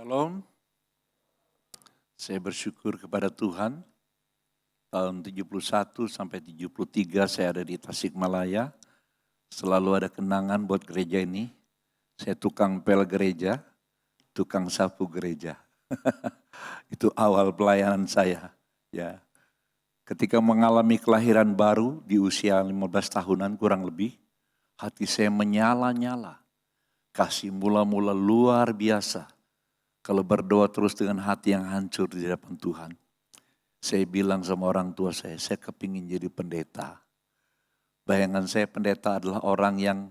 Shalom, saya bersyukur kepada Tuhan. Tahun 71 sampai 73 saya ada di Tasikmalaya. Selalu ada kenangan buat gereja ini. Saya tukang pel gereja, tukang sapu gereja. Itu awal pelayanan saya. Ya, ketika mengalami kelahiran baru di usia 15 tahunan kurang lebih, hati saya menyala-nyala. Kasih mula-mula luar biasa. Kalau berdoa terus dengan hati yang hancur di hadapan Tuhan. Saya bilang sama orang tua saya kepingin jadi pendeta. Bayangan saya pendeta adalah orang yang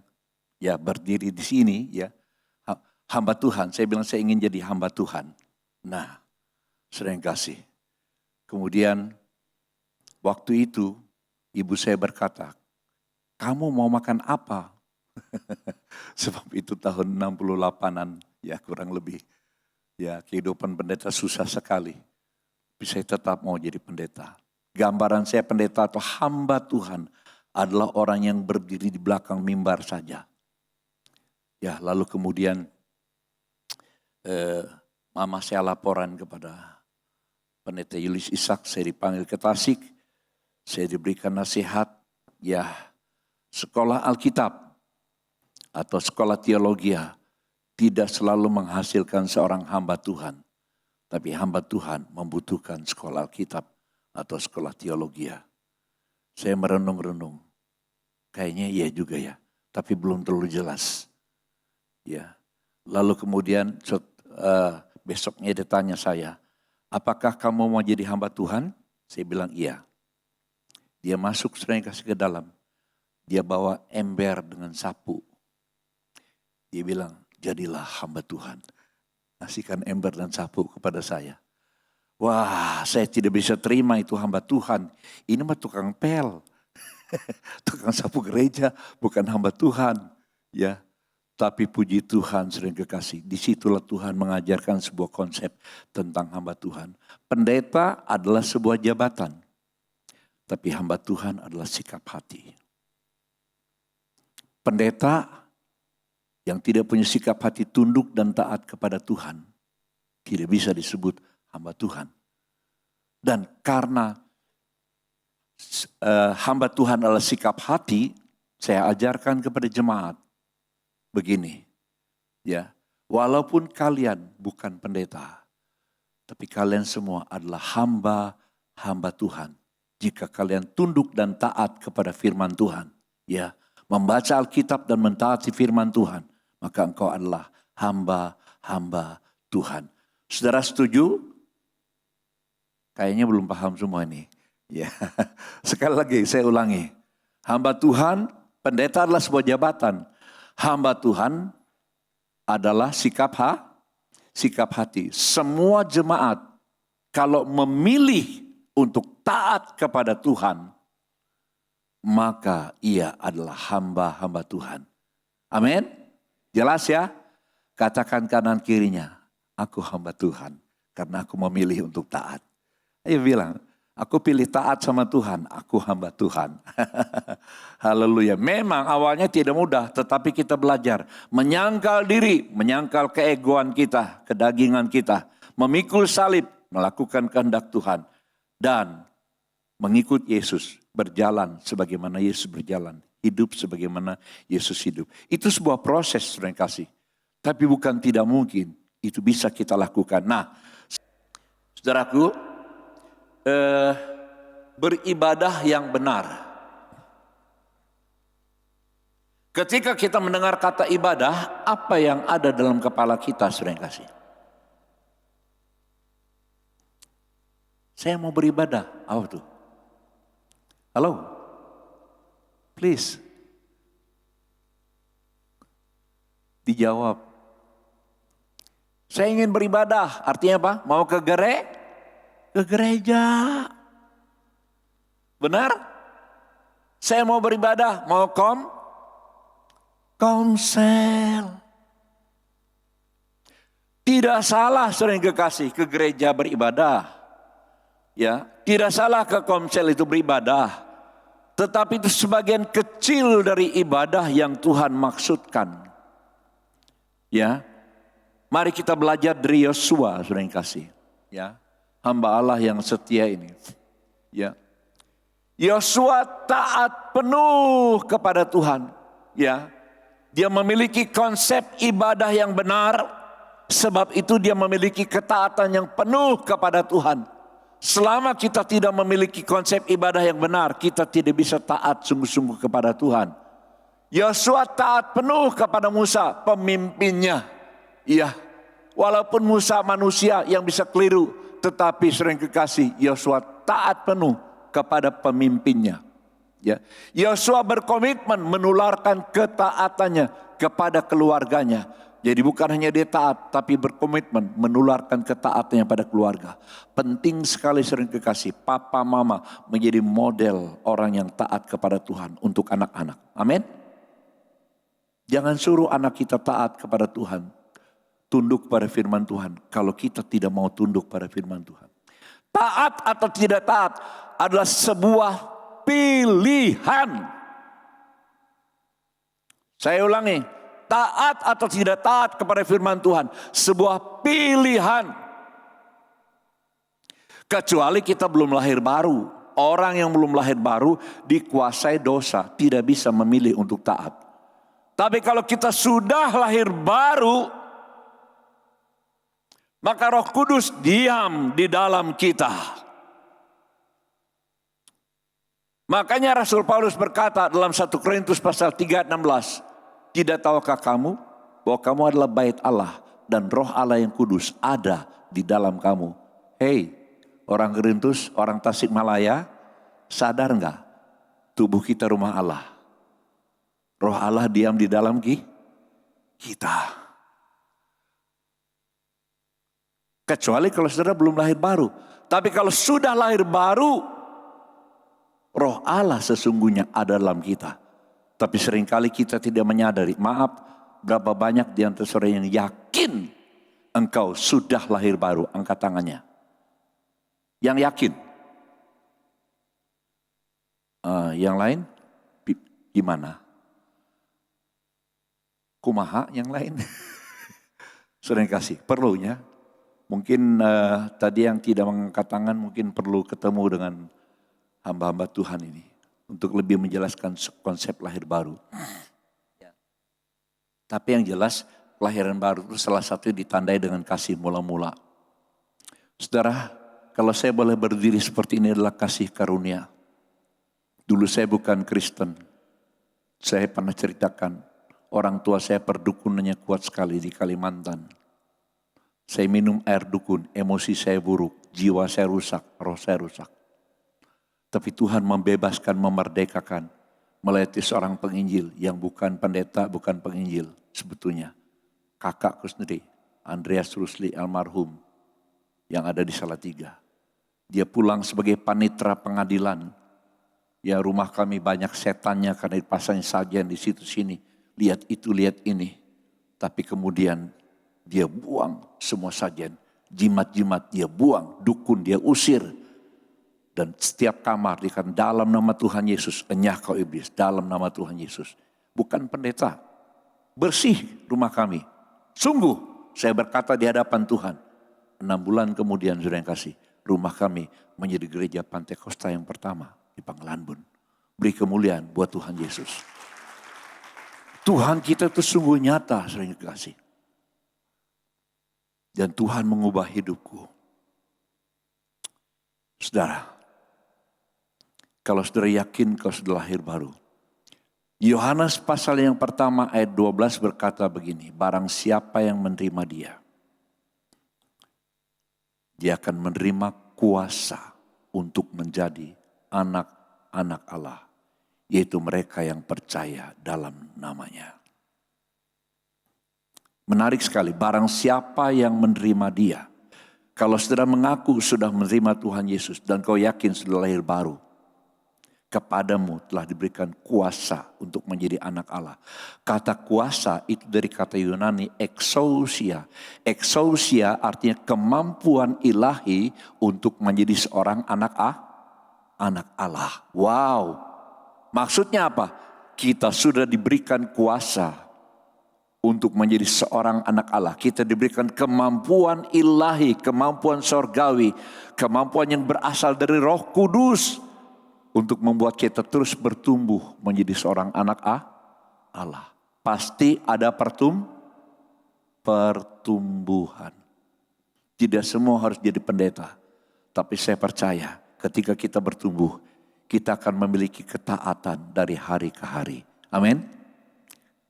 ya berdiri di sini ya. Hamba Tuhan, saya bilang saya ingin jadi hamba Tuhan. Nah, sering kasih. Kemudian waktu itu ibu saya berkata, kamu mau makan apa? Sebab itu tahun 68-an ya kurang lebih. Ya, kehidupan pendeta susah sekali. Tapi saya tetap mau jadi pendeta. Gambaran saya pendeta atau hamba Tuhan adalah orang yang berdiri di belakang mimbar saja. Ya, lalu kemudian mama saya laporan kepada pendeta Yulis Ishak, saya dipanggil ke Tasik. Saya diberikan nasihat, ya sekolah Alkitab atau sekolah teologi tidak selalu menghasilkan seorang hamba Tuhan. Tapi hamba Tuhan membutuhkan sekolah Alkitab atau sekolah teologi. Saya merenung-renung. Kayaknya iya juga ya. Tapi belum terlalu jelas. Ya. Lalu kemudian besoknya dia tanya saya, apakah kamu mau jadi hamba Tuhan? Saya bilang iya. Dia masuk sering kasih ke dalam. Dia bawa ember dengan sapu. Dia bilang, jadilah hamba Tuhan. Kasihkan ember dan sapu kepada saya. Wah, saya tidak bisa terima itu hamba Tuhan. Ini mah tukang pel. Tukang sapu gereja, bukan hamba Tuhan. Ya, tapi puji Tuhan sering kekasih. Disitulah Tuhan mengajarkan sebuah konsep tentang hamba Tuhan. Pendeta adalah sebuah jabatan. Tapi hamba Tuhan adalah sikap hati. Pendeta yang tidak punya sikap hati tunduk dan taat kepada Tuhan, tidak bisa disebut hamba Tuhan. Dan karena hamba Tuhan adalah sikap hati, saya ajarkan kepada jemaat begini, ya, walaupun kalian bukan pendeta, tapi kalian semua adalah hamba Tuhan. Jika kalian tunduk dan taat kepada firman Tuhan, ya, membaca Alkitab dan mentaati firman Tuhan, maka engkau adalah hamba Tuhan. Saudara setuju? Kayaknya belum paham semua ini. Ya, sekali lagi saya ulangi. Hamba Tuhan, pendeta adalah sebuah jabatan. Hamba Tuhan adalah sikap hati. Semua jemaat kalau memilih untuk taat kepada Tuhan, maka ia adalah hamba Tuhan. Amin. Jelas ya? Katakan kanan kirinya, aku hamba Tuhan karena aku memilih untuk taat. Ayo bilang, aku pilih taat sama Tuhan, aku hamba Tuhan. Haleluya. Memang awalnya tidak mudah, tetapi kita belajar menyangkal diri, menyangkal keegoan kita, kedagingan kita, memikul salib, melakukan kehendak Tuhan, dan mengikut Yesus, berjalan sebagaimana Yesus berjalan. Hidup sebagaimana Yesus hidup. Itu sebuah proses, saudara kasih. Tapi bukan tidak mungkin. Itu bisa kita lakukan. Nah, saudaraku, beribadah yang benar. Ketika kita mendengar kata ibadah, apa yang ada dalam kepala kita, saudara kasih? Saya mau beribadah. Apa tuh? Halo? Please. Dijawab. Saya ingin beribadah. Artinya apa? Mau ke gereja. Benar? Saya mau beribadah. Mau konsel. Tidak salah saudara yang kekasih ke gereja beribadah. Ya, tidak salah ke konsel itu beribadah. Tetapi itu sebagian kecil dari ibadah yang Tuhan maksudkan. Ya. Mari kita belajar dari Yosua, saudara yang kasih. Ya, hamba Allah yang setia ini. Ya, Yosua taat penuh kepada Tuhan. Ya, dia memiliki konsep ibadah yang benar. Sebab itu dia memiliki ketaatan yang penuh kepada Tuhan. Selama kita tidak memiliki konsep ibadah yang benar, kita tidak bisa taat sungguh-sungguh kepada Tuhan. Yosua taat penuh kepada Musa, pemimpinnya. Iya, walaupun Musa manusia yang bisa keliru, tetapi sering kekasih, Yosua taat penuh kepada pemimpinnya. Ya, Yosua berkomitmen menularkan ketaatannya kepada keluarganya. Jadi bukan hanya dia taat, tapi berkomitmen menularkan ketaatannya pada keluarga. Penting sekali sering kekasih, papa mama menjadi model orang yang taat kepada Tuhan untuk anak-anak. Amin. Jangan suruh anak kita taat kepada Tuhan, tunduk pada firman Tuhan, kalau kita tidak mau tunduk pada firman Tuhan. Taat atau tidak taat adalah sebuah pilihan. Saya ulangi, taat atau tidak taat kepada firman Tuhan, sebuah pilihan. Kecuali kita belum lahir baru. Orang yang belum lahir baru dikuasai dosa, tidak bisa memilih untuk taat. Tapi kalau kita sudah lahir baru, maka Roh Kudus diam di dalam kita. Makanya Rasul Paulus berkata dalam 1 Korintus pasal 3:16, tidak tahukah kamu bahwa kamu adalah bait Allah dan Roh Allah yang kudus ada di dalam kamu. Hei, orang Korintus, orang Tasikmalaya, sadar enggak? Tubuh kita rumah Allah. Roh Allah diam di dalam kita. Kecuali kalau saudara belum lahir baru. Tapi kalau sudah lahir baru, Roh Allah sesungguhnya ada dalam kita. Tapi seringkali kita tidak menyadari. Maaf, berapa banyak di antara saudara yang yakin engkau sudah lahir baru? Angkat tangannya. Yang yakin. Yang lain gimana? Kumaha yang lain? Sering kasih, perlunya. Mungkin tadi yang tidak mengangkat tangan mungkin perlu ketemu dengan hamba-hamba Tuhan ini. Untuk lebih menjelaskan konsep lahir baru. Ya. Tapi yang jelas kelahiran baru itu salah satu ditandai dengan kasih mula-mula. Saudara, kalau saya boleh berdiri seperti ini adalah kasih karunia. Dulu saya bukan Kristen. Saya pernah ceritakan. Orang tua saya perdukunannya kuat sekali di Kalimantan. Saya minum air dukun, emosi saya buruk, jiwa saya rusak, roh saya rusak. Tapi Tuhan membebaskan, memerdekakan melalui seorang penginjil yang bukan pendeta, bukan penginjil sebetulnya. Kakakku sendiri, Andreas Rusli almarhum yang ada di Salatiga. Dia pulang sebagai panitera pengadilan. Ya, rumah kami banyak setannya karena dipasang sajian di situ sini. Lihat itu, lihat ini. Tapi kemudian dia buang semua sajian. Jimat-jimat dia buang, dukun dia usir. Dan setiap kamar dikatakan dalam nama Tuhan Yesus, enyah kau iblis, dalam nama Tuhan Yesus. Bukan pendeta, bersih rumah kami. Sungguh, saya berkata di hadapan Tuhan. 6 bulan kemudian, saudara yang kasih, rumah kami menjadi gereja Pantekosta yang pertama di Panglanbun. Beri kemuliaan buat Tuhan Yesus. Tuhan kita itu sungguh nyata, saudara yang kasih. Dan Tuhan mengubah hidupku. Saudara, kalau saudara yakin kau sudah lahir baru. Yohanes pasal yang pertama ayat 12 berkata begini. Barang siapa yang menerima dia. Dia akan menerima kuasa untuk menjadi anak-anak Allah. Yaitu mereka yang percaya dalam namanya. Menarik sekali. Barang siapa yang menerima dia. Kalau saudara mengaku sudah menerima Tuhan Yesus. Dan kau yakin sudah lahir baru. Kepadamu telah diberikan kuasa untuk menjadi anak Allah. Kata kuasa itu dari kata Yunani exousia. Exousia artinya kemampuan ilahi untuk menjadi seorang anak Allah. Wow. Maksudnya apa? Kita sudah diberikan kuasa untuk menjadi seorang anak Allah. Kita diberikan kemampuan ilahi, kemampuan sorgawi, kemampuan yang berasal dari Roh Kudus untuk membuat kita terus bertumbuh menjadi seorang anak Allah. Pasti ada pertumbuhan. Tidak semua harus jadi pendeta. Tapi saya percaya ketika kita bertumbuh, kita akan memiliki ketaatan dari hari ke hari. Amin.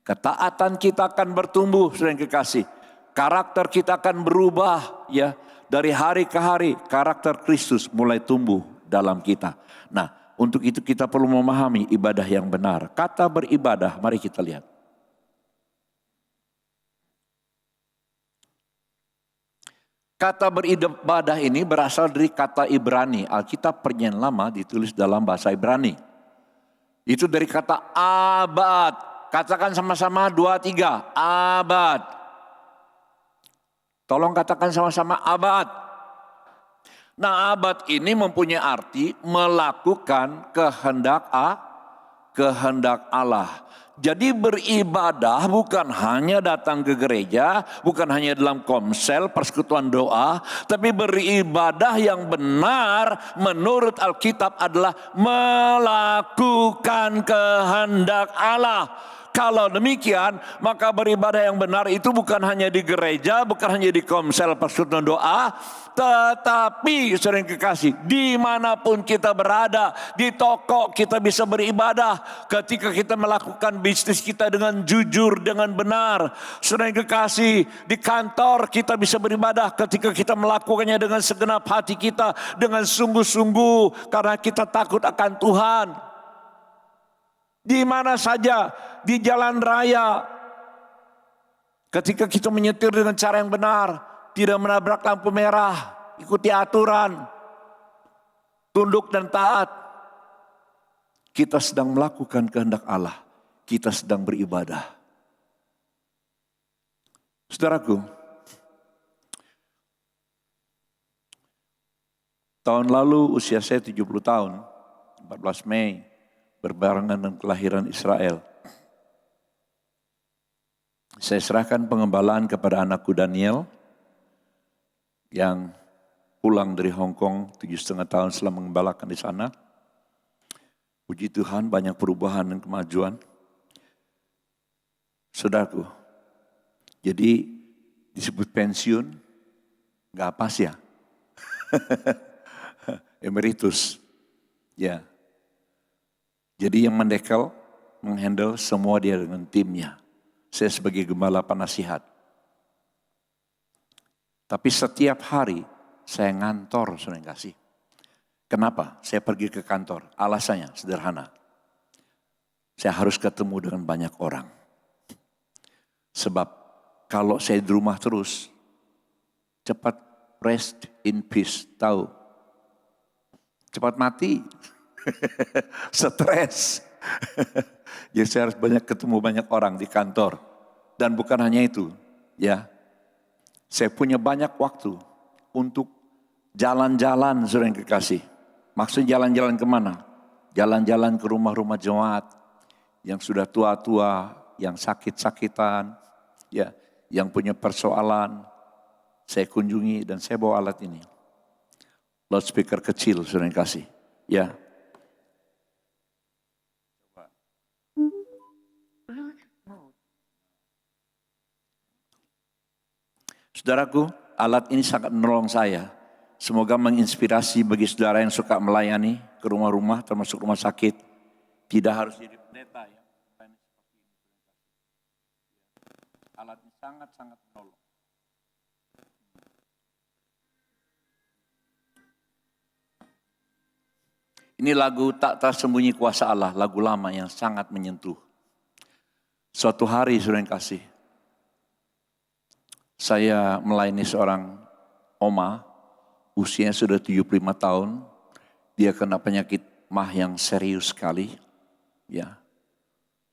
Ketaatan kita akan bertumbuh, saudara yang kekasih. Karakter kita akan berubah, ya. Dari hari ke hari, karakter Kristus mulai tumbuh dalam kita. Nah, untuk itu kita perlu memahami ibadah yang benar. Kata beribadah, mari kita lihat. Kata beribadah ini berasal dari kata Ibrani. Alkitab Perjanjian Lama ditulis dalam bahasa Ibrani. Itu dari kata abad. Katakan sama-sama 2, 3. Abad. Tolong katakan sama-sama abad. Nah, abad ini mempunyai arti melakukan kehendak Allah. Jadi beribadah bukan hanya datang ke gereja, bukan hanya dalam komsel, persekutuan doa, tapi beribadah yang benar menurut Alkitab adalah melakukan kehendak Allah. Kalau demikian, maka beribadah yang benar itu bukan hanya di gereja, bukan hanya di komsel persekutuan doa, tetapi sering kekasih, dimanapun kita berada, di toko kita bisa beribadah, ketika kita melakukan bisnis kita dengan jujur, dengan benar. Sering kekasih, di kantor kita bisa beribadah ketika kita melakukannya dengan segenap hati kita, dengan sungguh-sungguh, karena kita takut akan Tuhan. Di mana saja, di jalan raya, ketika kita menyetir dengan cara yang benar, tidak menabrak lampu merah, ikuti aturan, tunduk dan taat, kita sedang melakukan kehendak Allah, kita sedang beribadah. Saudaraku, tahun lalu usia saya 70 tahun, 14 Mei, berbarengan dengan kelahiran Israel. Saya serahkan pengembalaan kepada anakku Daniel yang pulang dari Hong Kong 7,5 tahun setelah mengembalakan di sana. Puji Tuhan, banyak perubahan dan kemajuan. Saudaraku, jadi disebut pensiun, gak pas ya? Emeritus, ya. Jadi yang mendekel, menghandle semua dia dengan timnya. Saya sebagai gembala penasihat. Tapi setiap hari saya ngantor, saudara yang kasih. Kenapa? Saya pergi ke kantor. Alasannya sederhana. Saya harus ketemu dengan banyak orang. Sebab kalau saya di rumah terus, cepat rest in peace, tahu? Cepat mati. Stres. Jadi saya harus banyak ketemu banyak orang di kantor. Dan bukan hanya itu, ya. Saya punya banyak waktu untuk jalan-jalan, saudara yang kekasih. Maksudnya jalan-jalan kemana? Jalan-jalan ke rumah-rumah jemaat yang sudah tua-tua, yang sakit-sakitan, ya, yang punya persoalan. Saya kunjungi dan saya bawa alat ini. Loudspeaker kecil, saudara yang kasih, ya. Saudaraku, alat ini sangat menolong saya. Semoga menginspirasi bagi saudara yang suka melayani ke rumah-rumah, termasuk rumah sakit. Tidak harus jadi pendeta ya. Alat ini sangat-sangat menolong. Ini lagu Tak Tersembunyi Kuasa Allah, lagu lama yang sangat menyentuh. Suatu hari, saudara yang kasih, saya melayani seorang oma, usianya sudah 75 tahun. Dia kena penyakit mah yang serius sekali, ya,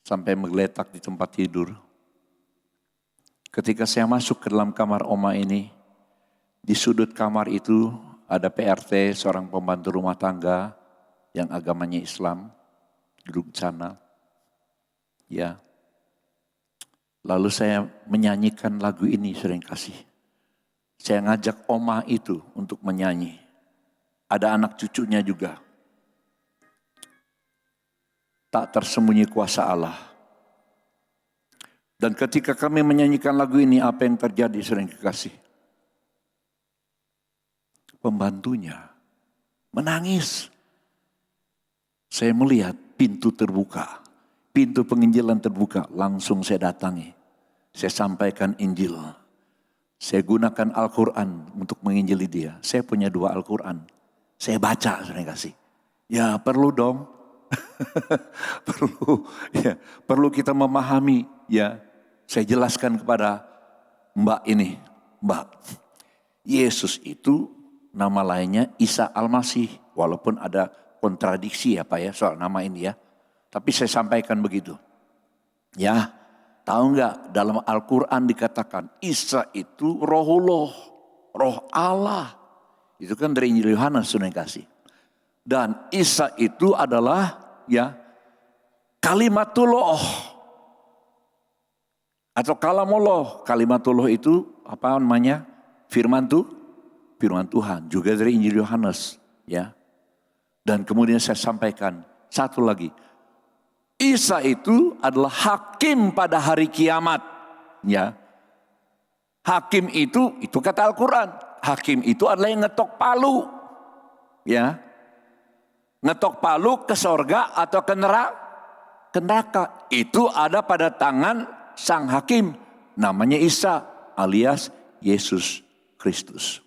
sampai menggeletak di tempat tidur. Ketika saya masuk ke dalam kamar oma ini, di sudut kamar itu ada PRT, seorang pembantu rumah tangga yang agamanya Islam, duduk di sana, ya. Lalu saya menyanyikan lagu ini sering kasih. Saya ngajak oma itu untuk menyanyi. Ada anak cucunya juga. Tak tersembunyi kuasa Allah. Dan ketika kami menyanyikan lagu ini, apa yang terjadi sering kekasih? Pembantunya menangis. Saya melihat pintu terbuka. Pintu penginjilan terbuka, langsung saya datangi. Saya sampaikan Injil. Saya gunakan Al-Quran untuk menginjili dia. Saya punya 2 Al-Quran. Saya baca, sering kasih. Ya perlu dong. perlu kita memahami. Ya, saya jelaskan kepada Mbak ini. Mbak, Yesus itu nama lainnya Isa Al-Masih. Walaupun ada kontradiksi ya Pak ya soal nama ini ya. Tapi saya sampaikan begitu. Ya, tahu nggak dalam Al-Quran dikatakan Isa itu rohullah, roh Allah. Itu kan dari Injil Yohanes sudah kasih. Dan Isa itu adalah ya kalimatullah atau kalamullah. Kalimatullah itu apa namanya? Firman Tuhan. Juga dari Injil Yohanes ya. Dan kemudian saya sampaikan satu lagi. Isa itu adalah hakim pada hari kiamat. Ya. Hakim itu kata Al-Quran. Hakim itu adalah yang ngetok palu. Ya. Ngetok palu ke sorga atau ke neraka. Itu ada pada tangan sang hakim. Namanya Isa alias Yesus Kristus.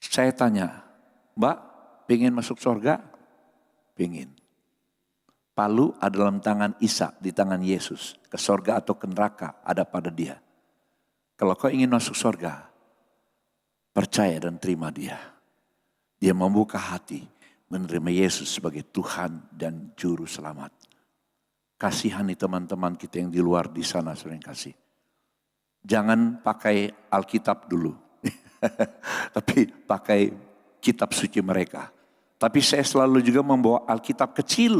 Saya tanya, Mbak, pengen masuk sorga? Pengen. Palu ada dalam tangan Isa, di tangan Yesus. Ke sorga atau ke neraka ada pada dia. Kalau kau ingin masuk sorga, percaya dan terima dia. Dia membuka hati, menerima Yesus sebagai Tuhan dan Juru Selamat. Kasihani teman-teman kita yang di luar di sana sering kasih. Jangan pakai Alkitab dulu. Tapi pakai kitab suci mereka. Tapi saya selalu juga membawa Alkitab kecil.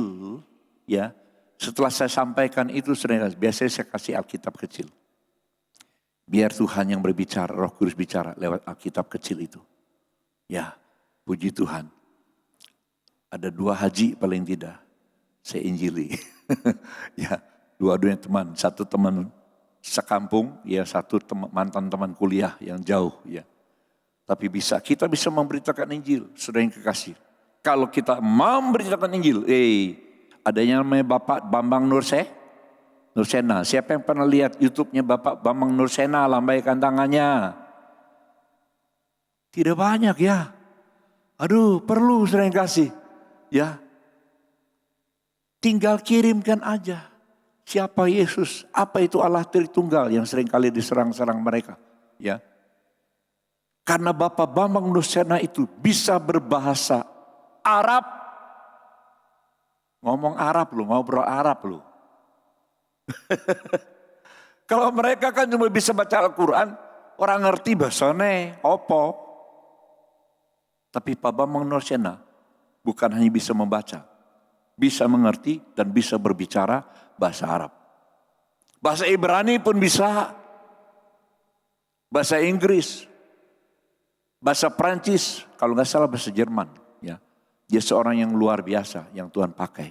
Ya, setelah saya sampaikan itu, biasanya saya kasih Alkitab kecil. Biar Tuhan yang berbicara, Roh Kudus bicara lewat Alkitab kecil itu. Ya, puji Tuhan. Ada 2 haji paling tidak. Saya injili. Ya, 2-duanya teman. Satu teman sekampung, ya satu mantan teman kuliah yang jauh. Ya. Tapi kita bisa memberitakan Injil, saudara yang kekasih. Kalau kita memberitakan Injil, ada yang namanya Bapak Bambang Nursena. Siapa yang pernah lihat YouTube-nya Bapak Bambang Nursena, lambaikan tangannya. Tidak banyak ya. Aduh, perlu sering kasih. Ya. Tinggal kirimkan aja. Siapa Yesus? Apa itu Allah Tritunggal yang sering kali diserang-serang mereka? Ya. Karena Bapak Bambang Nursena itu bisa berbahasa Arab. Ngomong Arab lu, ngobrol Arab lu. Kalau mereka kan cuma bisa baca Al-Quran, orang ngerti bahasanya opo. Tapi Pak Bambang Nursena bukan hanya bisa membaca, bisa mengerti dan bisa berbicara bahasa Arab. Bahasa Ibrani pun bisa. Bahasa Inggris. Bahasa Prancis, kalau nggak salah bahasa Jerman. Ya. Dia seorang yang luar biasa yang Tuhan pakai.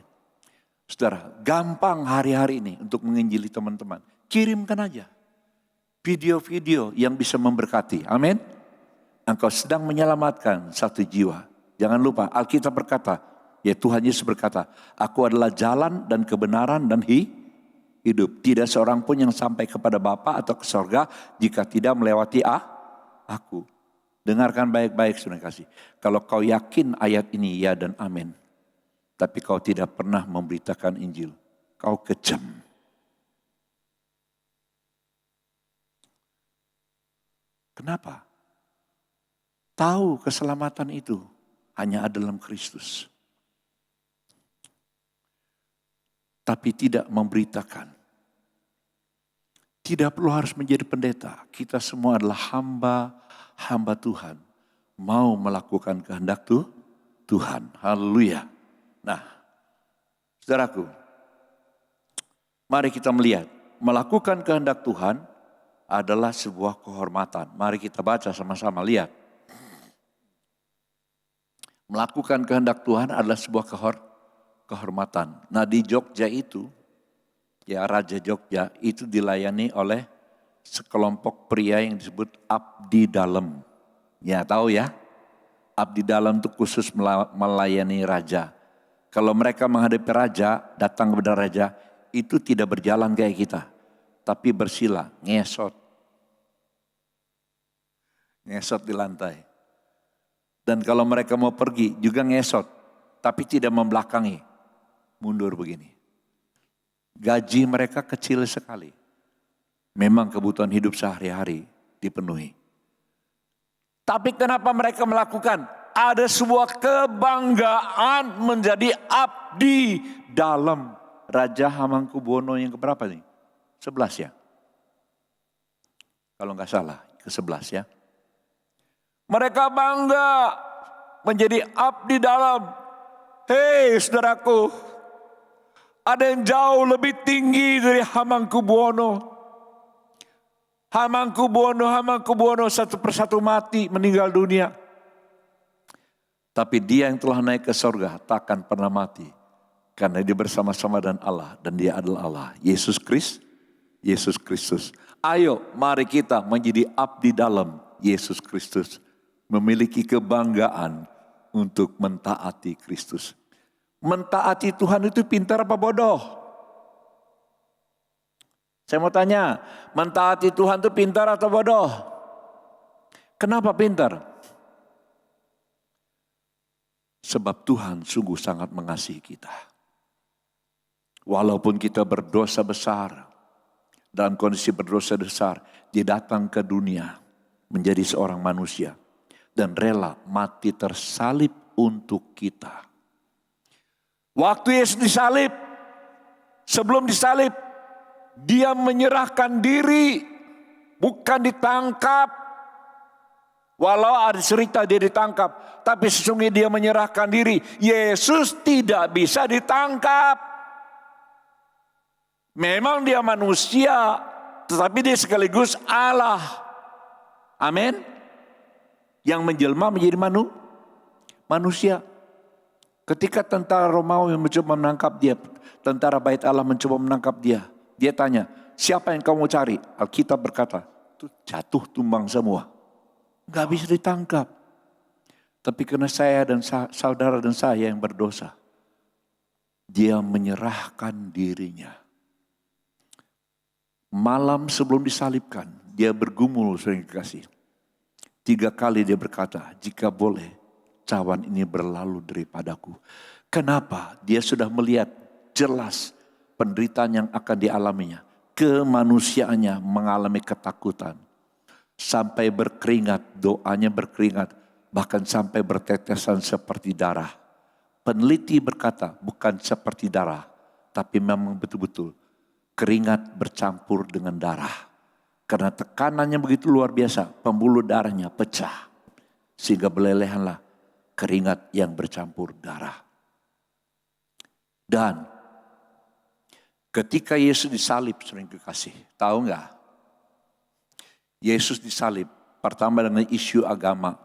Saudara, gampang hari-hari ini untuk menginjili teman-teman. Kirimkan aja video-video yang bisa memberkati. Amin. Engkau sedang menyelamatkan satu jiwa. Jangan lupa Alkitab berkata, ya Tuhan Yesus berkata, aku adalah jalan dan kebenaran dan hidup. Tidak seorang pun yang sampai kepada Bapa atau ke sorga jika tidak melewati aku. Dengarkan baik-baik saudara kasih. Kalau kau yakin ayat ini ya dan amin. Tapi kau tidak pernah memberitakan Injil. Kau kejam. Kenapa? Tahu keselamatan itu hanya ada dalam Kristus. Tapi tidak memberitakan. Tidak perlu harus menjadi pendeta. Kita semua adalah hamba Tuhan. Mau melakukan kehendak Tuhan. Haleluya. Nah, saudaraku. Mari kita melihat, melakukan kehendak Tuhan adalah sebuah kehormatan. Mari kita baca sama-sama, lihat. Melakukan kehendak Tuhan adalah sebuah kehormatan. Nah di Jogja itu, ya Raja Jogja itu dilayani oleh sekelompok pria yang disebut abdi dalam. Ya tahu ya, abdi dalam itu khusus melayani raja. Kalau mereka menghadapi raja, datang kepada raja, itu tidak berjalan kayak kita. Tapi bersila, ngesot. Ngesot di lantai. Dan kalau mereka mau pergi juga ngesot. Tapi tidak membelakangi. Mundur begini. Gaji mereka kecil sekali. Memang kebutuhan hidup sehari-hari dipenuhi. Tapi kenapa mereka melakukan? Ada sebuah kebanggaan menjadi abdi dalam Raja Hamengkubuwono yang keberapa nih? 11 ya? Kalau nggak salah, ke-11 ya. Mereka bangga menjadi abdi dalam. Hei saudaraku, ada yang jauh lebih tinggi dari Hamengkubuwono. Hamengkubuwono satu persatu mati, meninggal dunia. Tapi dia yang telah naik ke surga takkan pernah mati. Karena dia bersama-sama dengan Allah dan dia adalah Allah. Yesus Kristus. Ayo mari kita menjadi abdi dalam Yesus Kristus. Memiliki kebanggaan untuk mentaati Kristus. Mentaati Tuhan itu pintar apa bodoh? Saya mau tanya, mentaati Tuhan itu pintar atau bodoh? Kenapa pintar? Sebab Tuhan sungguh sangat mengasihi kita. Walaupun kita berdosa besar, dalam kondisi berdosa besar, dia datang ke dunia menjadi seorang manusia. Dan rela mati tersalib untuk kita. Waktu Yesus disalib, sebelum disalib, dia menyerahkan diri, bukan ditangkap. Walau ada cerita dia ditangkap, tapi sesungguhnya dia menyerahkan diri. Yesus tidak bisa ditangkap. Memang dia manusia, tetapi dia sekaligus Allah. Amin. Yang menjelma menjadi manusia. Ketika tentara Romawi mencoba menangkap dia, tentara Bait Allah mencoba menangkap dia. Dia tanya, siapa yang kamu cari? Alkitab berkata, itu jatuh tumbang semua. Gak bisa ditangkap. Tapi karena saya dan saudara dan saya yang berdosa, dia menyerahkan dirinya. Malam sebelum disalibkan, dia bergumul sering kasih. 3 kali dia berkata, jika boleh cawan ini berlalu daripadaku. Kenapa? Dia sudah melihat jelas penderitaan yang akan dialaminya. Kemanusiaannya mengalami ketakutan. Sampai berkeringat, doanya berkeringat. Bahkan sampai bertetesan seperti darah. Peneliti berkata, bukan seperti darah. Tapi memang betul-betul keringat bercampur dengan darah. Karena tekanannya begitu luar biasa, pembuluh darahnya pecah. Sehingga belelehanlah keringat yang bercampur darah. Dan ketika Yesus disalib, sering kekasih, tahu nggak? Yesus disalib pertama dengan isu agama.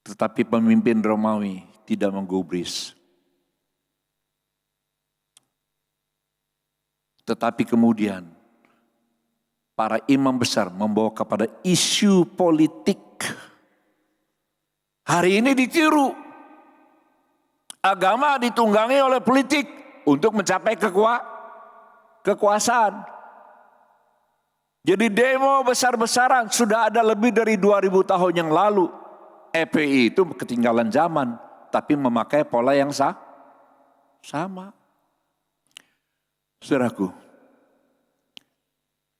Tetapi pemimpin Romawi tidak menggubris. Tetapi kemudian para imam besar membawa kepada isu politik. Hari ini ditiru. Agama ditunggangi oleh politik untuk mencapai kekuasaan. Jadi demo besar-besaran sudah ada lebih dari 2000 tahun yang lalu. FPI itu ketinggalan zaman, tapi memakai pola yang sama. Saudaraku,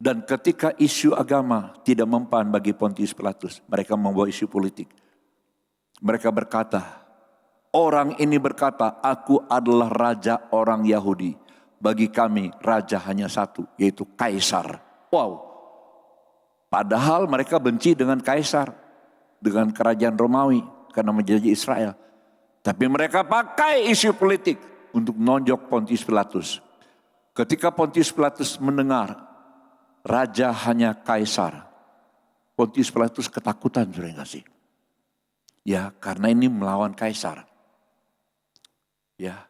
dan ketika isu agama tidak mempan bagi Pontius Pilatus, mereka membawa isu politik. Mereka berkata, orang ini berkata, aku adalah raja orang Yahudi. Bagi kami raja hanya satu, yaitu Kaisar. Wow. Padahal mereka benci dengan Kaisar, dengan kerajaan Romawi, karena menjajah Israel. Tapi mereka pakai isu politik untuk menonjok Pontius Pilatus. Ketika Pontius Pilatus mendengar raja hanya kaisar, Pontius Pilatus ketakutan, saudara yang kasih. Ya, karena ini melawan kaisar. Ya,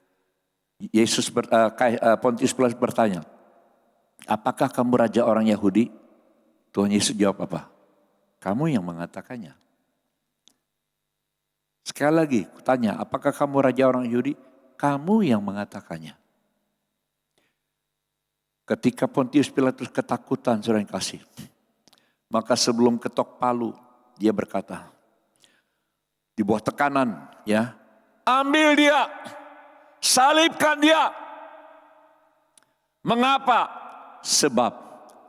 Pontius Pilatus bertanya, apakah kamu raja orang Yahudi? Tuhan Yesus jawab apa? Kamu yang mengatakannya. Sekali lagi, kutanya, apakah kamu raja orang Yahudi? Kamu yang mengatakannya. Ketika Pontius Pilatus ketakutan, saudara yang kasih, maka sebelum ketok palu, dia berkata, di bawah tekanan, ya, ambil dia, salibkan dia. Mengapa? Sebab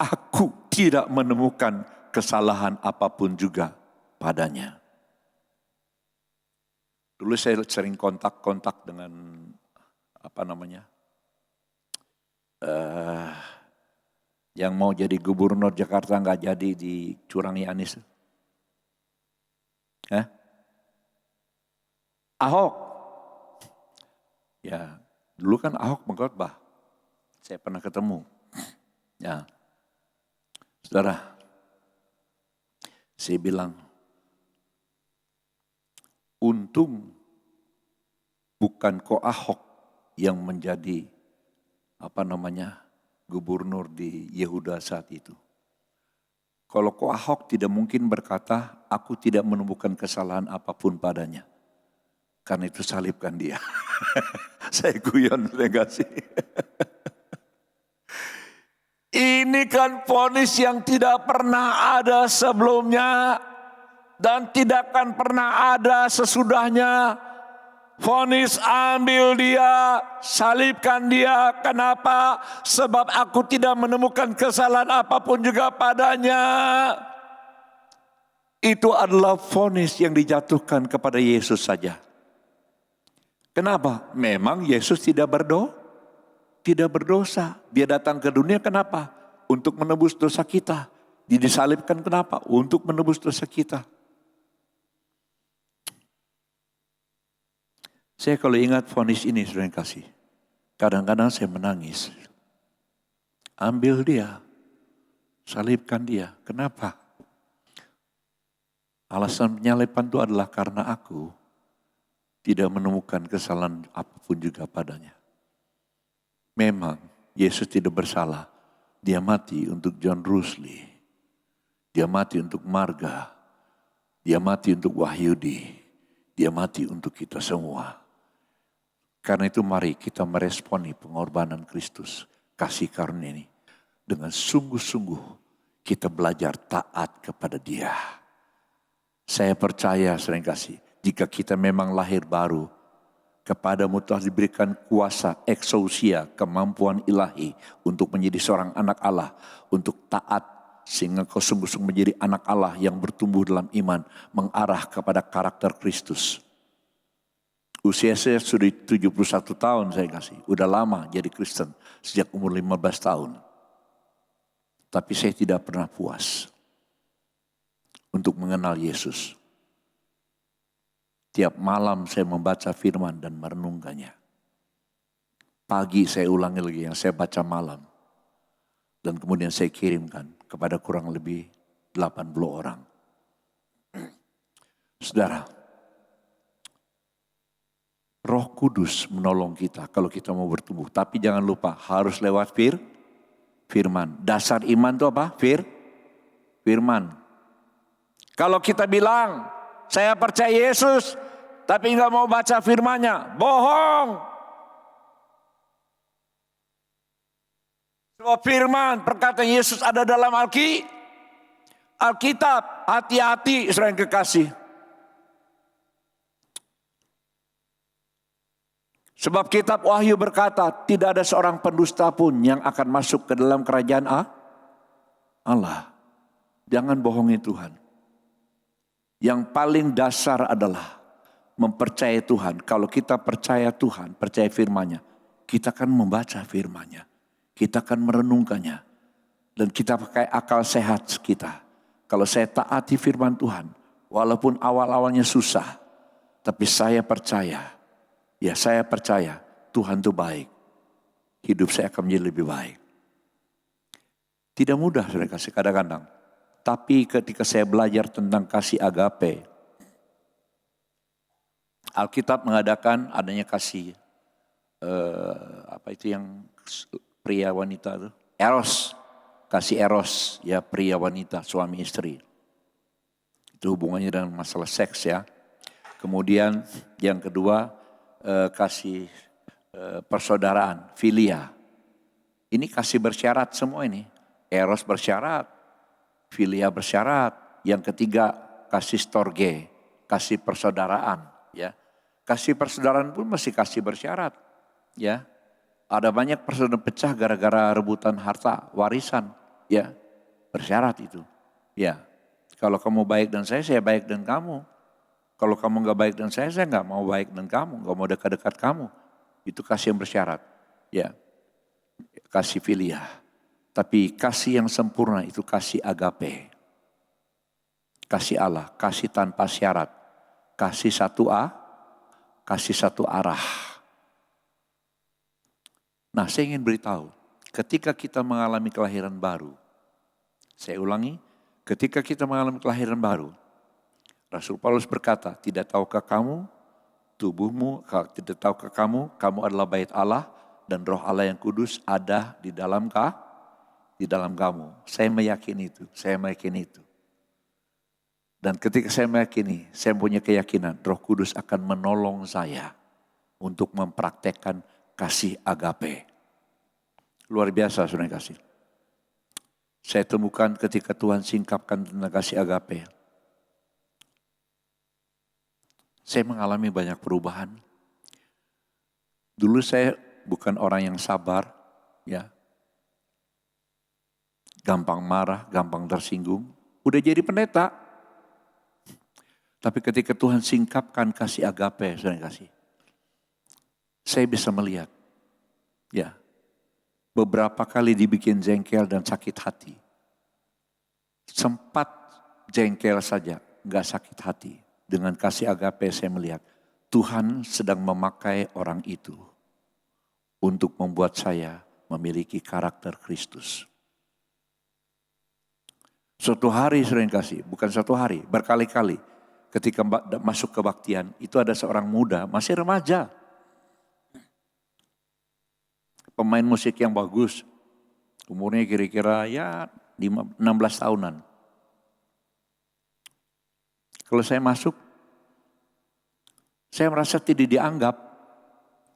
aku tidak menemukan kesalahan apapun juga padanya. Dulu saya sering kontak dengan yang mau jadi gubernur Jakarta nggak jadi dicurangi Anies. Ahok. Ya, dulu kan Ahok mengkhotbah. Saya pernah ketemu. Ya, saudara, saya bilang, untung bukan kok Ahok yang menjadi gubernur di Yehuda saat itu. Kalau kok Ahok tidak mungkin berkata, aku tidak menemukan kesalahan apapun padanya. Karena itu salibkan dia. Saya guyon, saya kasih. Ini kan vonis yang tidak pernah ada sebelumnya. Dan tidak akan pernah ada sesudahnya. Vonis ambil dia, salibkan dia. Kenapa? Sebab aku tidak menemukan kesalahan apapun juga padanya. Itu adalah vonis yang dijatuhkan kepada Yesus saja. Kenapa? Memang Yesus tidak berdosa. Dia datang ke dunia kenapa? Untuk menebus dosa kita. Dia disalibkan kenapa? Untuk menebus dosa kita. Saya kalau ingat vonis ini, saudara yang kasih, kadang-kadang saya menangis. Ambil dia, salibkan dia. Kenapa? Alasan penyaliban itu adalah karena aku tidak menemukan kesalahan apapun juga padanya. Memang Yesus tidak bersalah. Dia mati untuk John Rusli. Dia mati untuk Marga. Dia mati untuk Wahyudi. Dia mati untuk kita semua. Karena itu mari kita meresponi pengorbanan Kristus, kasih karunia ini. Dengan sungguh-sungguh kita belajar taat kepada Dia. Saya percaya sering kasih, jika kita memang lahir baru, kepadamu telah diberikan kuasa exousia, kemampuan ilahi untuk menjadi seorang anak Allah, untuk taat sehingga kau sungguh-sungguh menjadi anak Allah yang bertumbuh dalam iman, mengarah kepada karakter Kristus. Usia saya sudah 71 tahun saya kasih. Udah lama jadi Kristen. Sejak umur 15 tahun. Tapi saya tidak pernah puas. Untuk mengenal Yesus. Tiap malam saya membaca firman dan merenungkannya. Pagi saya ulangi lagi yang saya baca malam. Dan kemudian saya kirimkan kepada kurang lebih 80 orang. Saudara. Roh Kudus menolong kita kalau kita mau bertumbuh. Tapi jangan lupa harus lewat firman. Dasar iman itu apa? Firman. Kalau kita bilang saya percaya Yesus tapi nggak mau baca firmannya, bohong. Sebab firman perkataan Yesus ada dalam Alkitab. Hati-hati saudara yang kekasih. Sebab kitab Wahyu berkata, tidak ada seorang pendusta pun yang akan masuk ke dalam kerajaan Allah. Jangan bohongi Tuhan. Yang paling dasar adalah mempercayai Tuhan. Kalau kita percaya Tuhan, percaya firman-Nya, kita akan membaca firman-Nya. Kita akan merenungkannya. Dan kita pakai akal sehat kita. Kalau saya taati firman Tuhan, walaupun awal-awalnya susah, tapi saya percaya. Ya saya percaya Tuhan itu baik. hidup saya akan menjadi lebih baik. Tidak mudah saudara kasih kadang-kadang. Tapi ketika saya belajar tentang kasih agape, Alkitab mengadakan adanya kasih, apa itu yang pria wanita itu? Eros, kasih eros ya pria wanita, suami istri. Itu hubungannya dengan masalah seks ya. Kemudian yang kedua kasih persaudaraan, filia. Ini kasih bersyarat semua ini. Eros bersyarat, filia bersyarat. Yang ketiga kasih storge, kasih persaudaraan. Ya, kasih persaudaraan pun masih kasih bersyarat. Ya, ada banyak persaudaraan pecah gara-gara rebutan harta warisan. Ya, bersyarat itu. Ya, kalau kamu baik dan saya baik dan kamu. Kalau kamu nggak baik dan saya nggak mau baik dan kamu, nggak mau dekat-dekat kamu. Itu kasih yang bersyarat. Ya, kasih filia. Tapi kasih yang sempurna itu kasih agape. Kasih Allah, kasih tanpa syarat. Kasih kasih satu arah. Nah, saya ingin beritahu, ketika kita mengalami kelahiran baru, saya ulangi, ketika kita mengalami kelahiran baru, Rasul Paulus berkata, tidak tahukah kamu, tubuhmu, tidak tahukah kamu adalah bait Allah dan roh Allah yang kudus ada di dalam kamu. Saya meyakini itu. Dan ketika saya meyakini, saya punya keyakinan Roh Kudus akan menolong saya untuk mempraktekkan kasih agape. Luar biasa saudara kasih. Saya temukan ketika Tuhan singkapkan tentang kasih agape. Saya mengalami banyak perubahan. Dulu saya bukan orang yang sabar, ya. Gampang marah, gampang tersinggung. Udah jadi pendeta. Tapi ketika Tuhan singkapkan kasih agape, saudara kasih. Saya bisa melihat, ya. Beberapa kali dibikin jengkel dan sakit hati. Sempat jengkel saja, gak sakit hati. Dengan kasih agape saya melihat Tuhan sedang memakai orang itu untuk membuat saya memiliki karakter Kristus. Suatu hari sering kasih, bukan satu hari, berkali-kali ketika masuk kebaktian itu ada seorang muda, masih remaja. Pemain musik yang bagus, umurnya kira-kira ya 16 tahunan. Kalau saya masuk, saya merasa tidak dianggap.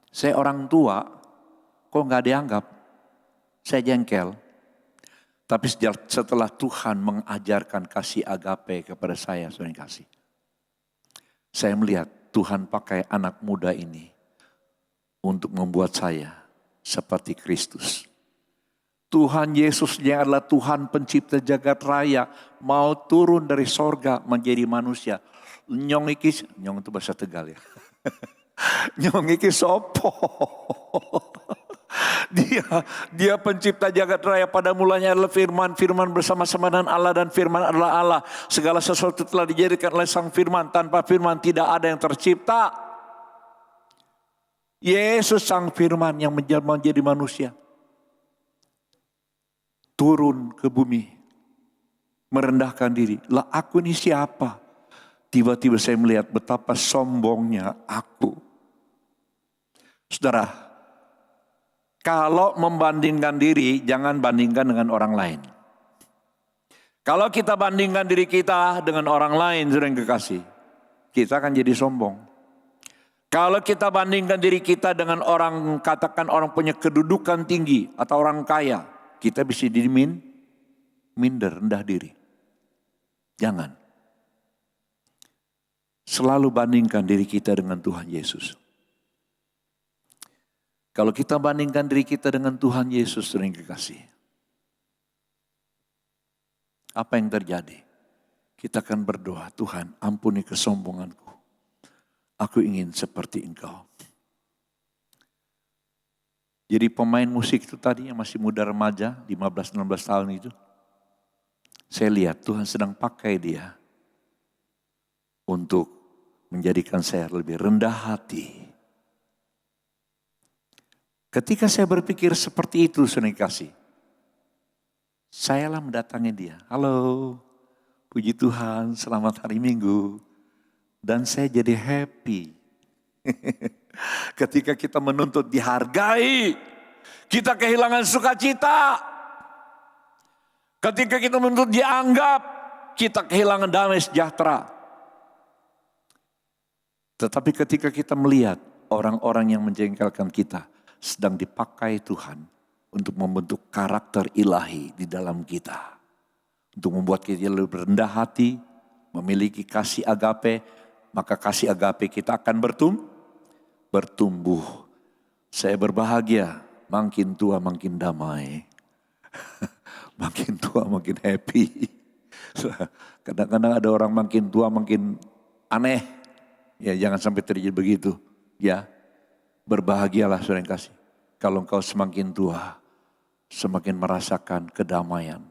Saya orang tua, kok nggak dianggap? Saya jengkel. Tapi setelah Tuhan mengajarkan kasih agape kepada saya, saudara kasih. Saya melihat Tuhan pakai anak muda ini untuk membuat saya seperti Kristus. Tuhan Yesusnya adalah Tuhan pencipta jagat raya. Mau turun dari sorga menjadi manusia. Nyong itu bahasa Tegal ya. Nyong iki sopo. Dia pencipta jagat raya, pada mulanya adalah firman bersama-sama dengan Allah dan firman adalah Allah. Segala sesuatu telah dijadikan oleh sang firman, tanpa firman tidak ada yang tercipta. Yesus sang firman yang menjadi manusia. Turun ke bumi, merendahkan diri. Lah aku ini siapa? Tiba-tiba saya melihat betapa sombongnya aku. Saudara, kalau membandingkan diri, jangan bandingkan dengan orang lain. Kalau kita bandingkan diri kita dengan orang lain, saudara yang kekasih, kita akan jadi sombong. Kalau kita bandingkan diri kita dengan orang, katakan orang punya kedudukan tinggi atau orang kaya, kita bisa minder, rendah diri. Jangan. Selalu bandingkan diri kita dengan Tuhan Yesus. Kalau kita bandingkan diri kita dengan Tuhan Yesus, sering kekasih, apa yang terjadi? Kita akan berdoa, Tuhan ampuni kesombonganku. Aku ingin seperti Engkau. Jadi pemain musik itu tadi yang masih muda remaja, 15-16 tahun itu. Saya lihat Tuhan sedang pakai dia untuk menjadikan saya lebih rendah hati. Ketika saya berpikir seperti itu, saudara kasih, sayalah mendatangi dia. Halo, puji Tuhan, selamat hari Minggu. Dan saya jadi happy. Ketika kita menuntut dihargai, kita kehilangan sukacita. Ketika kita menuntut dianggap, kita kehilangan damai sejahtera. Tetapi ketika kita melihat orang-orang yang menjengkelkan kita sedang dipakai Tuhan untuk membentuk karakter ilahi di dalam kita. Untuk membuat kita lebih rendah hati, memiliki kasih agape, maka kasih agape kita akan bertumbuh. Saya berbahagia, makin tua makin damai. Makin tua makin happy. Kadang-kadang ada orang makin tua makin aneh. Ya jangan sampai terjadi begitu. Ya, berbahagialah saudara yang kasih. Kalau engkau semakin tua, semakin merasakan kedamaian.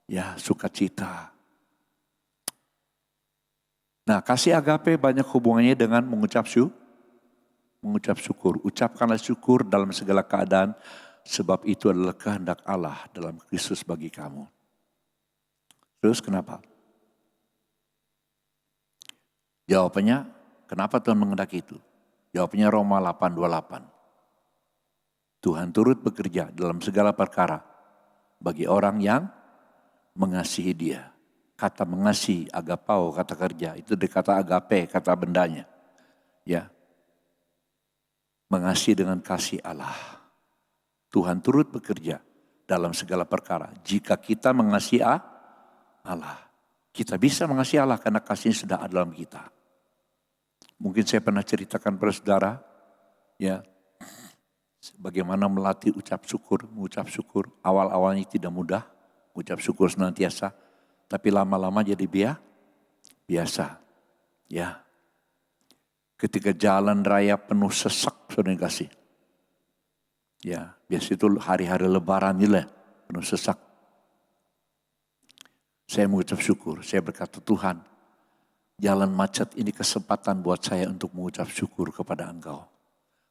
Ya, sukacita. Nah, kasih agape banyak hubungannya dengan mengucap syukur. Ucapkanlah syukur dalam segala keadaan, sebab itu adalah kehendak Allah dalam Kristus bagi kamu. Terus kenapa? Jawabannya, kenapa Tuhan menghendaki itu? Jawabannya Roma 8:28. Tuhan turut bekerja dalam segala perkara bagi orang yang mengasihi Dia. Kata mengasihi, agapao, kata kerja, itu dikata agape, kata bendanya. Ya, mengasihi dengan kasih Allah. Tuhan turut bekerja dalam segala perkara. Jika kita mengasihi Allah, kita bisa mengasihi Allah karena kasihnya sudah ada dalam kita. Mungkin saya pernah ceritakan pada saudara, ya, bagaimana melatih mengucap syukur. Awal-awalnya tidak mudah, mengucap syukur senantiasa, tapi lama-lama jadi biasa. Ya, ketika jalan raya penuh sesak, saudara kasih. Ya, biasa itu hari-hari lebaran lah, penuh sesak. Saya mengucap syukur, saya berkata Tuhan, jalan macet ini kesempatan buat saya untuk mengucap syukur kepada Engkau.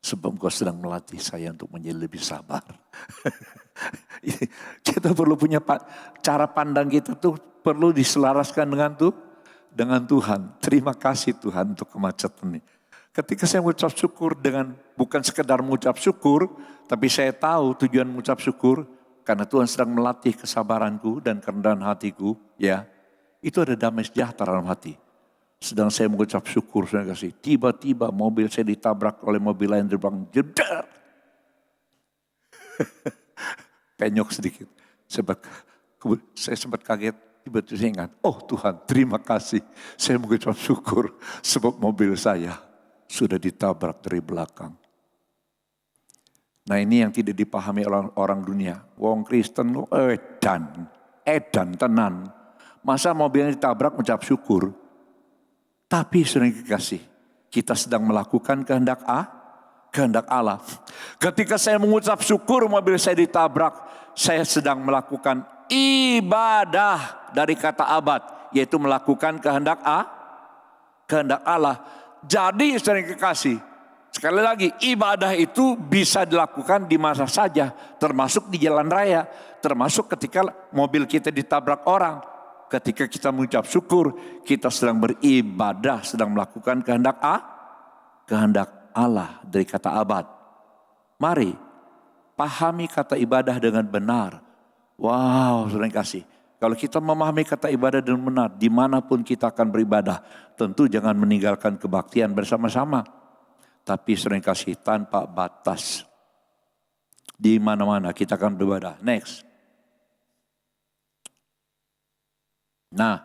Sebab Engkau sedang melatih saya untuk menjadi lebih sabar. Kita perlu punya cara pandang kita tuh perlu diselaraskan dengan Tuhan. Terima kasih Tuhan untuk kemacetan ini. Ketika saya mengucap syukur dengan bukan sekedar mengucap syukur, tapi saya tahu tujuan mengucap syukur karena Tuhan sedang melatih kesabaranku dan kerendahan hatiku, ya. Itu ada damai sejahtera dalam hati. Sedang saya mengucap syukur, saya kasih. Tiba-tiba mobil saya ditabrak oleh mobil lain di belakang. Jedar. Penyok sedikit. Saya sempat kaget. Tiba-tiba saya ingat. Oh Tuhan, terima kasih. Saya mengucap syukur. Sebab mobil saya sudah ditabrak dari belakang. Nah ini yang tidak dipahami orang dunia. Wong Kristen, edan, tenan. Masa mobilnya ditabrak mengucap syukur. Tapi saudara kekasih, kita sedang melakukan kehendak Allah. Ketika saya mengucap syukur mobil saya ditabrak, saya sedang melakukan ibadah dari kata abad, yaitu melakukan kehendak Allah. Jadi saudara kekasih, sekali lagi ibadah itu bisa dilakukan di mana saja, termasuk di jalan raya, termasuk ketika mobil kita ditabrak orang. Ketika kita mengucap syukur, kita sedang beribadah, sedang melakukan kehendak Allah dari kata abad. Mari pahami kata ibadah dengan benar. Wow, saudara kasih. Kalau kita memahami kata ibadah dengan benar, dimanapun kita akan beribadah, tentu jangan meninggalkan kebaktian bersama-sama. Tapi saudara kasih tanpa batas. Di mana-mana kita akan beribadah. Next. Nah,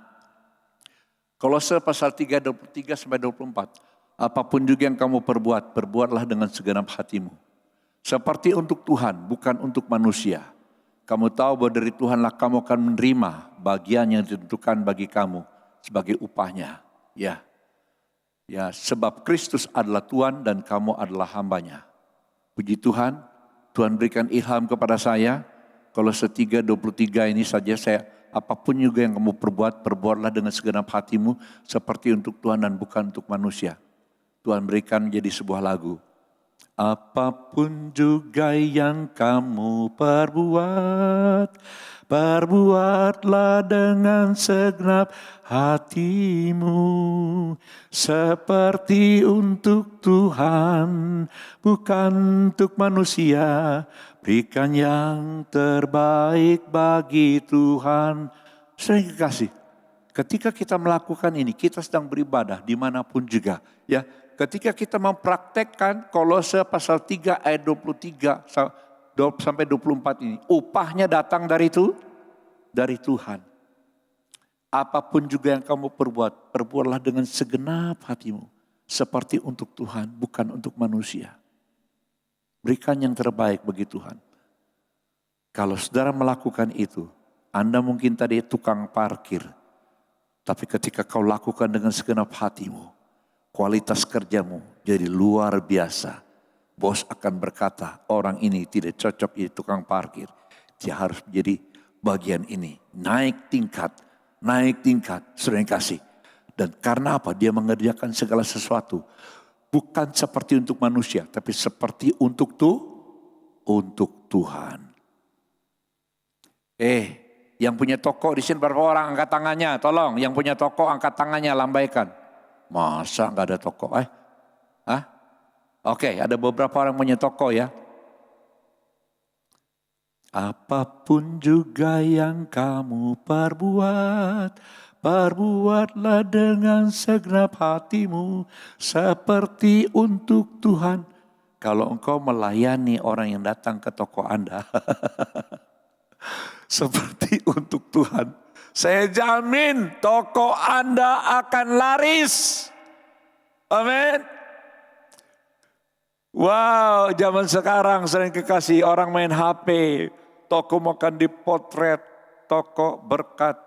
Kolose pasal 3, 23-24. Apapun juga yang kamu perbuatlah dengan segenap hatimu. Seperti untuk Tuhan, bukan untuk manusia. Kamu tahu bahwa dari Tuhanlah kamu akan menerima bagian yang ditentukan bagi kamu sebagai upahnya. Ya, sebab Kristus adalah Tuhan dan kamu adalah hambanya. Puji Tuhan, Tuhan berikan ilham kepada saya. Kolose 3, 23 ini saja apapun juga yang kamu perbuatlah dengan segenap hatimu seperti untuk Tuhan dan bukan untuk manusia. Tuhan berikan menjadi sebuah lagu. Apapun juga yang kamu perbuat, perbuatlah dengan segenap hatimu, seperti untuk Tuhan, bukan untuk manusia. Berikan yang terbaik bagi Tuhan. Sering kasih. Ketika kita melakukan ini, kita sedang beribadah dimanapun juga. Ya, ketika kita mempraktekkan Kolose pasal 3 ayat 23 sampai 24 ini, upahnya datang dari itu, dari Tuhan. Apapun juga yang kamu perbuat, perbuatlah dengan segenap hatimu, seperti untuk Tuhan, bukan untuk manusia. Berikan yang terbaik bagi Tuhan. Kalau saudara melakukan itu, Anda mungkin tadi tukang parkir. Tapi ketika kau lakukan dengan segenap hatimu, kualitas kerjamu jadi luar biasa. Bos akan berkata, orang ini tidak cocok jadi tukang parkir. Dia harus menjadi bagian ini. Naik tingkat, sering kasih. Dan karena apa? Dia mengerjakan segala sesuatu. Bukan seperti untuk manusia, tapi seperti untuk Tuhan. Yang punya toko di sini berapa orang angkat tangannya? Tolong, yang punya toko angkat tangannya, lambaikan. Masa nggak ada toko? Oke, ada beberapa orang punya toko ya. Apapun juga yang kamu perbuat, perbuatlah dengan segenap hatimu, seperti untuk Tuhan. Kalau engkau melayani orang yang datang ke toko Anda, seperti untuk Tuhan, saya jamin toko Anda akan laris. Amin. Wow, zaman sekarang sering kekasih orang main HP, toko makan dipotret, toko berkat,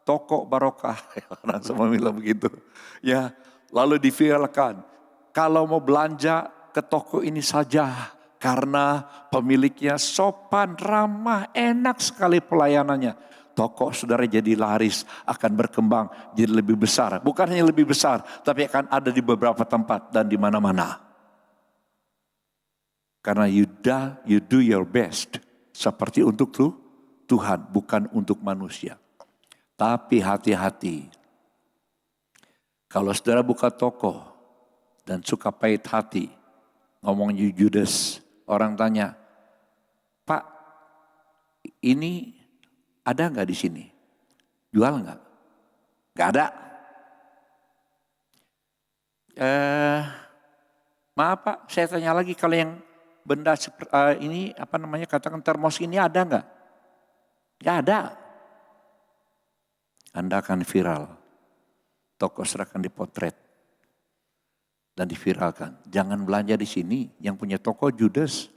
toko barokah. Orang semua bilang begitu. Ya, lalu diviralkan. Kalau mau belanja ke toko ini saja. Karena pemiliknya sopan, ramah, enak sekali pelayanannya. Toko saudara jadi laris, akan berkembang jadi lebih besar. Bukan hanya lebih besar, tapi akan ada di beberapa tempat dan di mana-mana. Karena you do your best. Seperti untuk Tuhan, bukan untuk manusia. Tapi hati-hati. Kalau saudara buka toko dan suka pahit hati, ngomong Judas. Orang tanya, Pak, ini ada nggak di sini? Jual nggak? Nggak ada. Maaf Pak, saya tanya lagi, kalau yang benda ini katakan termos ini ada nggak? Nggak ada. Anda akan viral. Toko akan dipotret dan diviralkan. Jangan belanja di sini, yang punya toko Judas.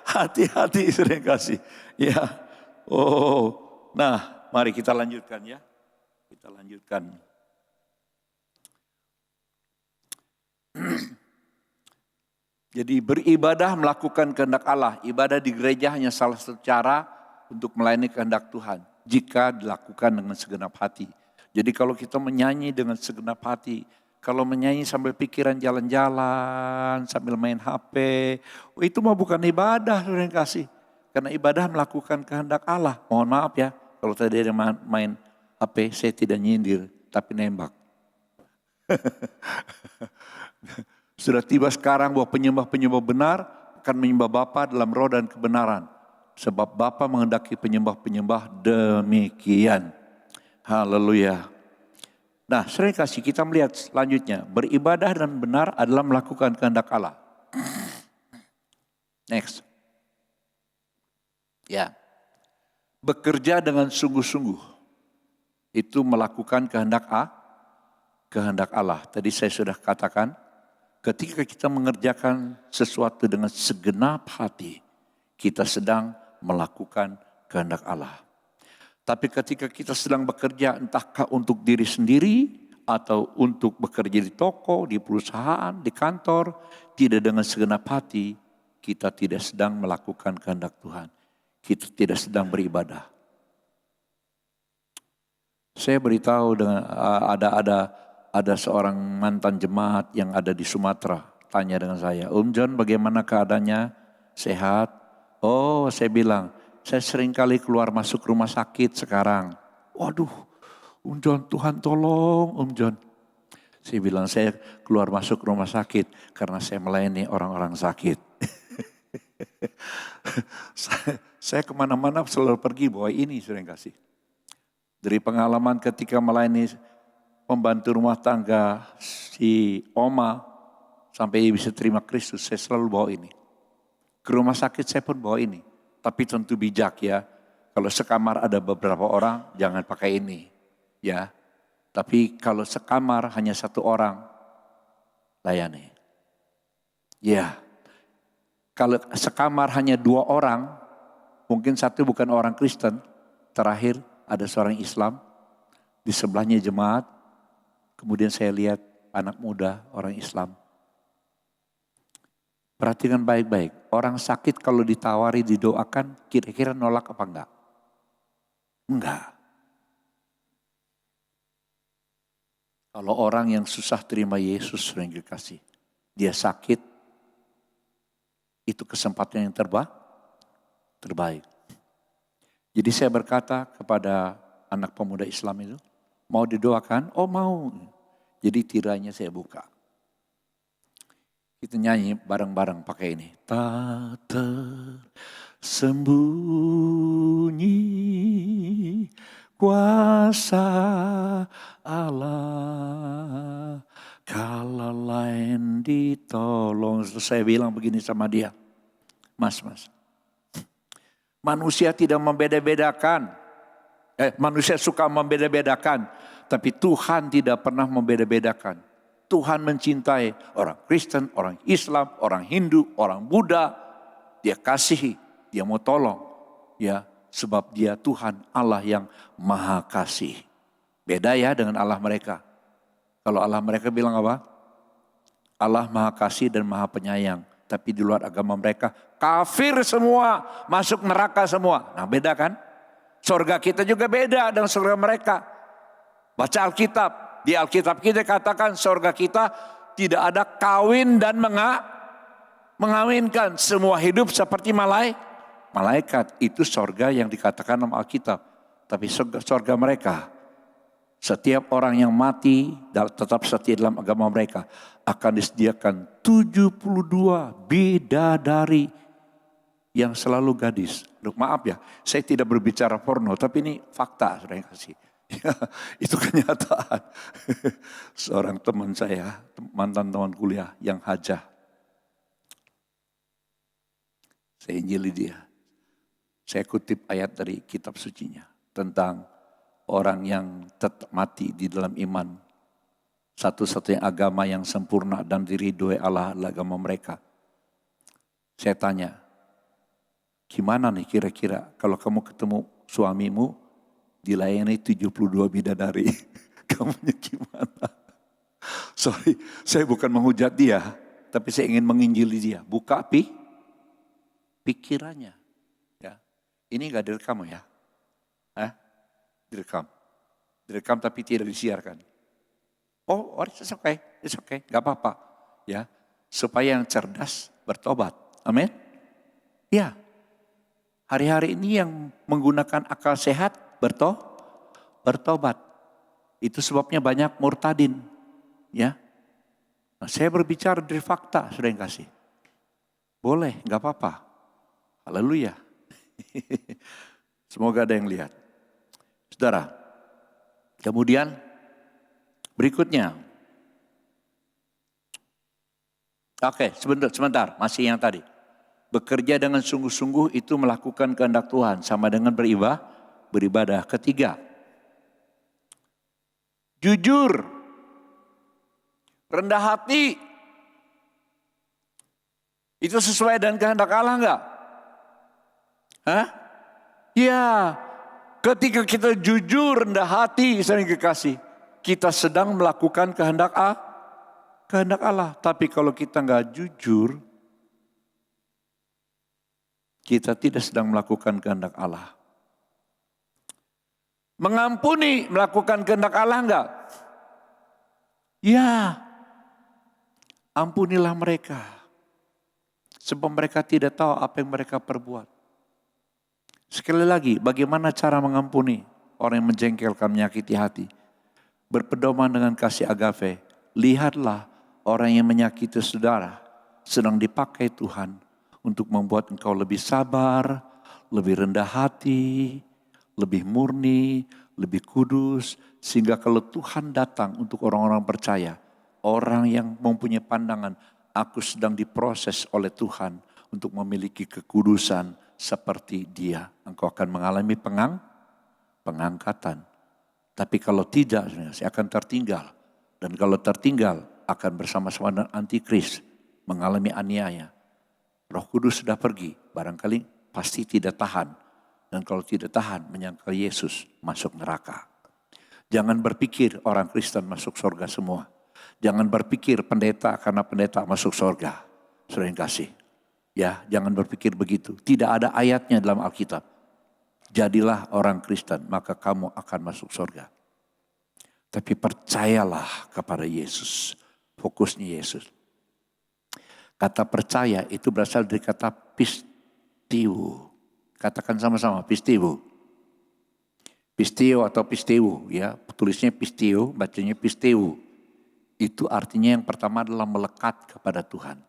Hati-hati sering kasih. Ya. Nah, mari kita lanjutkan ya. Kita lanjutkan. Jadi beribadah melakukan kehendak Allah. Ibadah di gereja hanya salah satu cara untuk melayani kehendak Tuhan. Jika dilakukan dengan segenap hati. Jadi kalau kita menyanyi dengan segenap hati, kalau menyanyi sambil pikiran jalan-jalan, sambil main HP, itu mah bukan ibadah, saudara yang kasih. Karena ibadah melakukan kehendak Allah. Mohon maaf ya, kalau tadi ada main HP, saya tidak nyindir, tapi nembak. Sudah tiba sekarang bahwa penyembah-penyembah benar akan menyembah Bapa dalam roh dan kebenaran. Sebab Bapa menghendaki penyembah-penyembah demikian. Haleluya. Nah, sering kasih kita melihat selanjutnya. Beribadah dan benar adalah melakukan kehendak Allah. Next. Ya. Bekerja dengan sungguh-sungguh. Itu melakukan kehendak Allah. Tadi saya sudah katakan. Ketika kita mengerjakan sesuatu dengan segenap hati. Kita sedang melakukan kehendak Allah. Tapi ketika kita sedang bekerja entahkah untuk diri sendiri atau untuk bekerja di toko, di perusahaan, di kantor, tidak dengan segenap hati, kita tidak sedang melakukan kehendak Tuhan. Kita tidak sedang beribadah. Saya beritahu dengan ada seorang mantan jemaat yang ada di Sumatera tanya dengan saya, Om John bagaimana keadaannya? Sehat? Oh, saya bilang, saya sering kali keluar masuk rumah sakit sekarang. Waduh, Om John, Tuhan tolong Om John. Saya bilang, saya keluar masuk rumah sakit karena saya melayani orang-orang sakit. saya kemana-mana selalu pergi bawa ini sering kasih. Dari pengalaman ketika melayani pembantu rumah tangga si Oma sampai bisa terima Kristus, saya selalu bawa ini. Ke rumah sakit saya pun bawa ini. Tapi tentu bijak ya. Kalau sekamar ada beberapa orang, jangan pakai ini. Ya. Tapi kalau sekamar hanya satu orang, layani. Ya. Kalau sekamar hanya 2 orang, mungkin satu bukan orang Kristen. Terakhir ada seorang Islam. Di sebelahnya jemaat. Kemudian saya lihat anak muda orang Islam. Perhatikan baik-baik. Orang sakit kalau ditawari, didoakan, kira-kira nolak apa enggak? Enggak. Kalau orang yang susah terima Yesus, sering dikasih. Dia sakit, itu kesempatan yang terbaik. Jadi saya berkata kepada anak pemuda Islam itu, mau didoakan? Oh mau. Jadi tirainya saya buka. Kita nyanyi bareng-bareng pakai ini. Tak tersembunyi kuasa Allah, kalau lain ditolong. Saya bilang begini sama dia, Mas, manusia tidak membeda-bedakan. Manusia suka membeda-bedakan, tapi Tuhan tidak pernah membeda-bedakan. Tuhan mencintai orang Kristen, orang Islam, orang Hindu, orang Buddha. Dia kasihi, dia mau tolong. Ya, sebab dia Tuhan Allah yang maha kasih. Beda ya dengan Allah mereka. Kalau Allah mereka bilang apa? Allah maha kasih dan maha penyayang. Tapi di luar agama mereka kafir semua, masuk neraka semua. Nah beda kan? Surga kita juga beda dengan surga mereka. Baca Alkitab. Di Alkitab kita katakan surga kita tidak ada kawin dan mengawinkan. Semua hidup seperti malaikat. Itu surga yang dikatakan dalam Alkitab. Tapi surga mereka, setiap orang yang mati tetap setia dalam agama mereka akan disediakan 72 bidadari yang selalu gadis. Maaf ya, saya tidak berbicara porno, tapi ini fakta saya kasih. Ya, itu kenyataan. Seorang teman saya, mantan teman kuliah yang hajah. Saya injili dia. Saya kutip ayat dari kitab sucinya tentang orang yang tetap mati di dalam iman. Satu-satunya agama yang sempurna dan diridhoi Allah adalah agama mereka. Saya tanya, gimana nih kira-kira kalau kamu ketemu suamimu dilayani 72 bidadari, kamunya gimana? Sorry, saya bukan menghujat dia, tapi saya ingin menginjili dia. Buka pikirannya. Ya, ini nggak direkam ya? Direkam tapi tidak disiarkan. Oh, it's okay, nggak apa-apa. Ya, supaya yang cerdas bertobat. Amin. Ya, hari-hari ini yang menggunakan akal sehat bertobat. Itu sebabnya banyak murtadin. Ya. Nah, saya berbicara dari fakta, sudah yang kasih. Boleh, nggak apa-apa. Haleluya. Semoga ada yang lihat. Saudara, kemudian berikutnya. Oke, sebentar, masih yang tadi. Bekerja dengan sungguh-sungguh itu melakukan kehendak Tuhan, sama dengan beribadah. Ketiga, jujur, rendah hati. Itu sesuai dengan kehendak Allah enggak? Ya, ketika kita jujur, rendah hati, sering kekasih, kita sedang melakukan kehendak Allah. Tapi kalau kita enggak jujur, kita tidak sedang melakukan kehendak Allah. Mengampuni, melakukan kehendak Allah enggak? Ya, ampunilah mereka. Sebab mereka tidak tahu apa yang mereka perbuat. Sekali lagi, bagaimana cara mengampuni orang yang menjengkelkan, menyakiti hati? Berpedoman dengan kasih agape. Lihatlah orang yang menyakiti saudara sedang dipakai Tuhan untuk membuat engkau lebih sabar, lebih rendah hati, lebih murni, lebih kudus. Sehingga kalau Tuhan datang untuk orang-orang percaya, orang yang mempunyai pandangan, aku sedang diproses oleh Tuhan untuk memiliki kekudusan seperti Dia. Engkau akan mengalami pengangkatan. Tapi kalau tidak, saya akan tertinggal. Dan kalau tertinggal, akan bersama-sama dengan antikris, mengalami aniaya. Roh Kudus sudah pergi, barangkali pasti tidak tahan. Dan kalau tidak tahan, menyangkal Yesus masuk neraka. Jangan berpikir orang Kristen masuk surga semua. Jangan berpikir pendeta karena pendeta masuk surga. Saudara yang kasih. Ya, jangan berpikir begitu. Tidak ada ayatnya dalam Alkitab. Jadilah orang Kristen, maka kamu akan masuk surga. Tapi percayalah kepada Yesus. Fokusnya Yesus. Kata percaya itu berasal dari kata pistiu. Katakan sama-sama, pistiu. Pistio atau pistiu, ya, tulisnya pistiu, bacanya pistiu. Itu artinya yang pertama adalah melekat kepada Tuhan.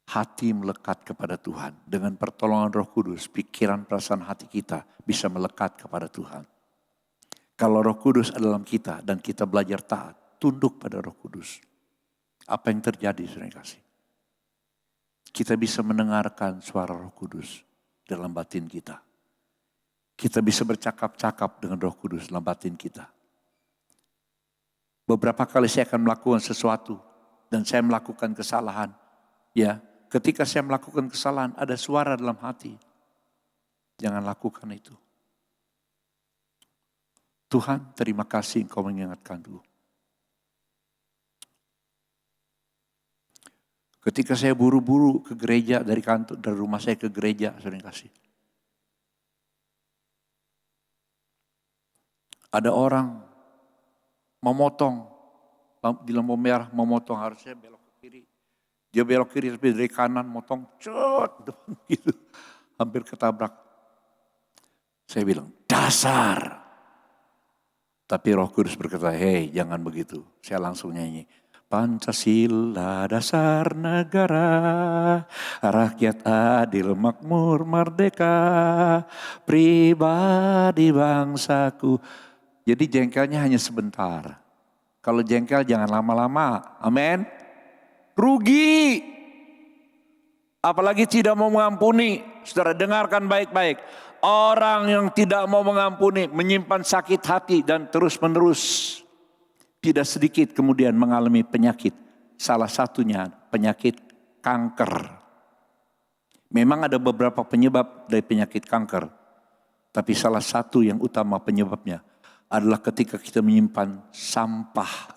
Hati melekat kepada Tuhan. Dengan pertolongan Roh Kudus, pikiran, perasaan hati kita bisa melekat kepada Tuhan. Kalau Roh Kudus ada dalam kita dan kita belajar taat, tunduk pada Roh Kudus. Apa yang terjadi, saudara kasih? Kita bisa mendengarkan suara Roh Kudus dalam batin kita. Kita bisa bercakap-cakap dengan Roh Kudus dalam batin kita. Beberapa kali saya akan melakukan sesuatu dan saya melakukan kesalahan. Ya, ketika saya melakukan kesalahan ada suara dalam hati. Jangan lakukan itu. Tuhan, terima kasih Engkau mengingatkanku. Ketika saya buru-buru ke gereja dari kantor, dari rumah saya ke gereja, sering kasih. Ada orang memotong di lampu merah, memotong, harusnya belok ke kiri. Dia belok kiri tapi dari kanan motong, gitu, hampir ketabrak. Saya bilang, dasar. Tapi Roh Kudus berkata, hei jangan begitu. Saya langsung nyanyi. Pancasila dasar negara, rakyat adil makmur merdeka, pribadi bangsaku. Jadi jengkelnya hanya sebentar. Kalau jengkel jangan lama-lama. Amin. Rugi. Apalagi tidak mau mengampuni. Saudara dengarkan baik-baik. Orang yang tidak mau mengampuni, menyimpan sakit hati dan terus-menerus. Tidak sedikit kemudian mengalami penyakit. Salah satunya penyakit kanker. Memang ada beberapa penyebab dari penyakit kanker. Tapi salah satu yang utama penyebabnya adalah ketika kita menyimpan sampah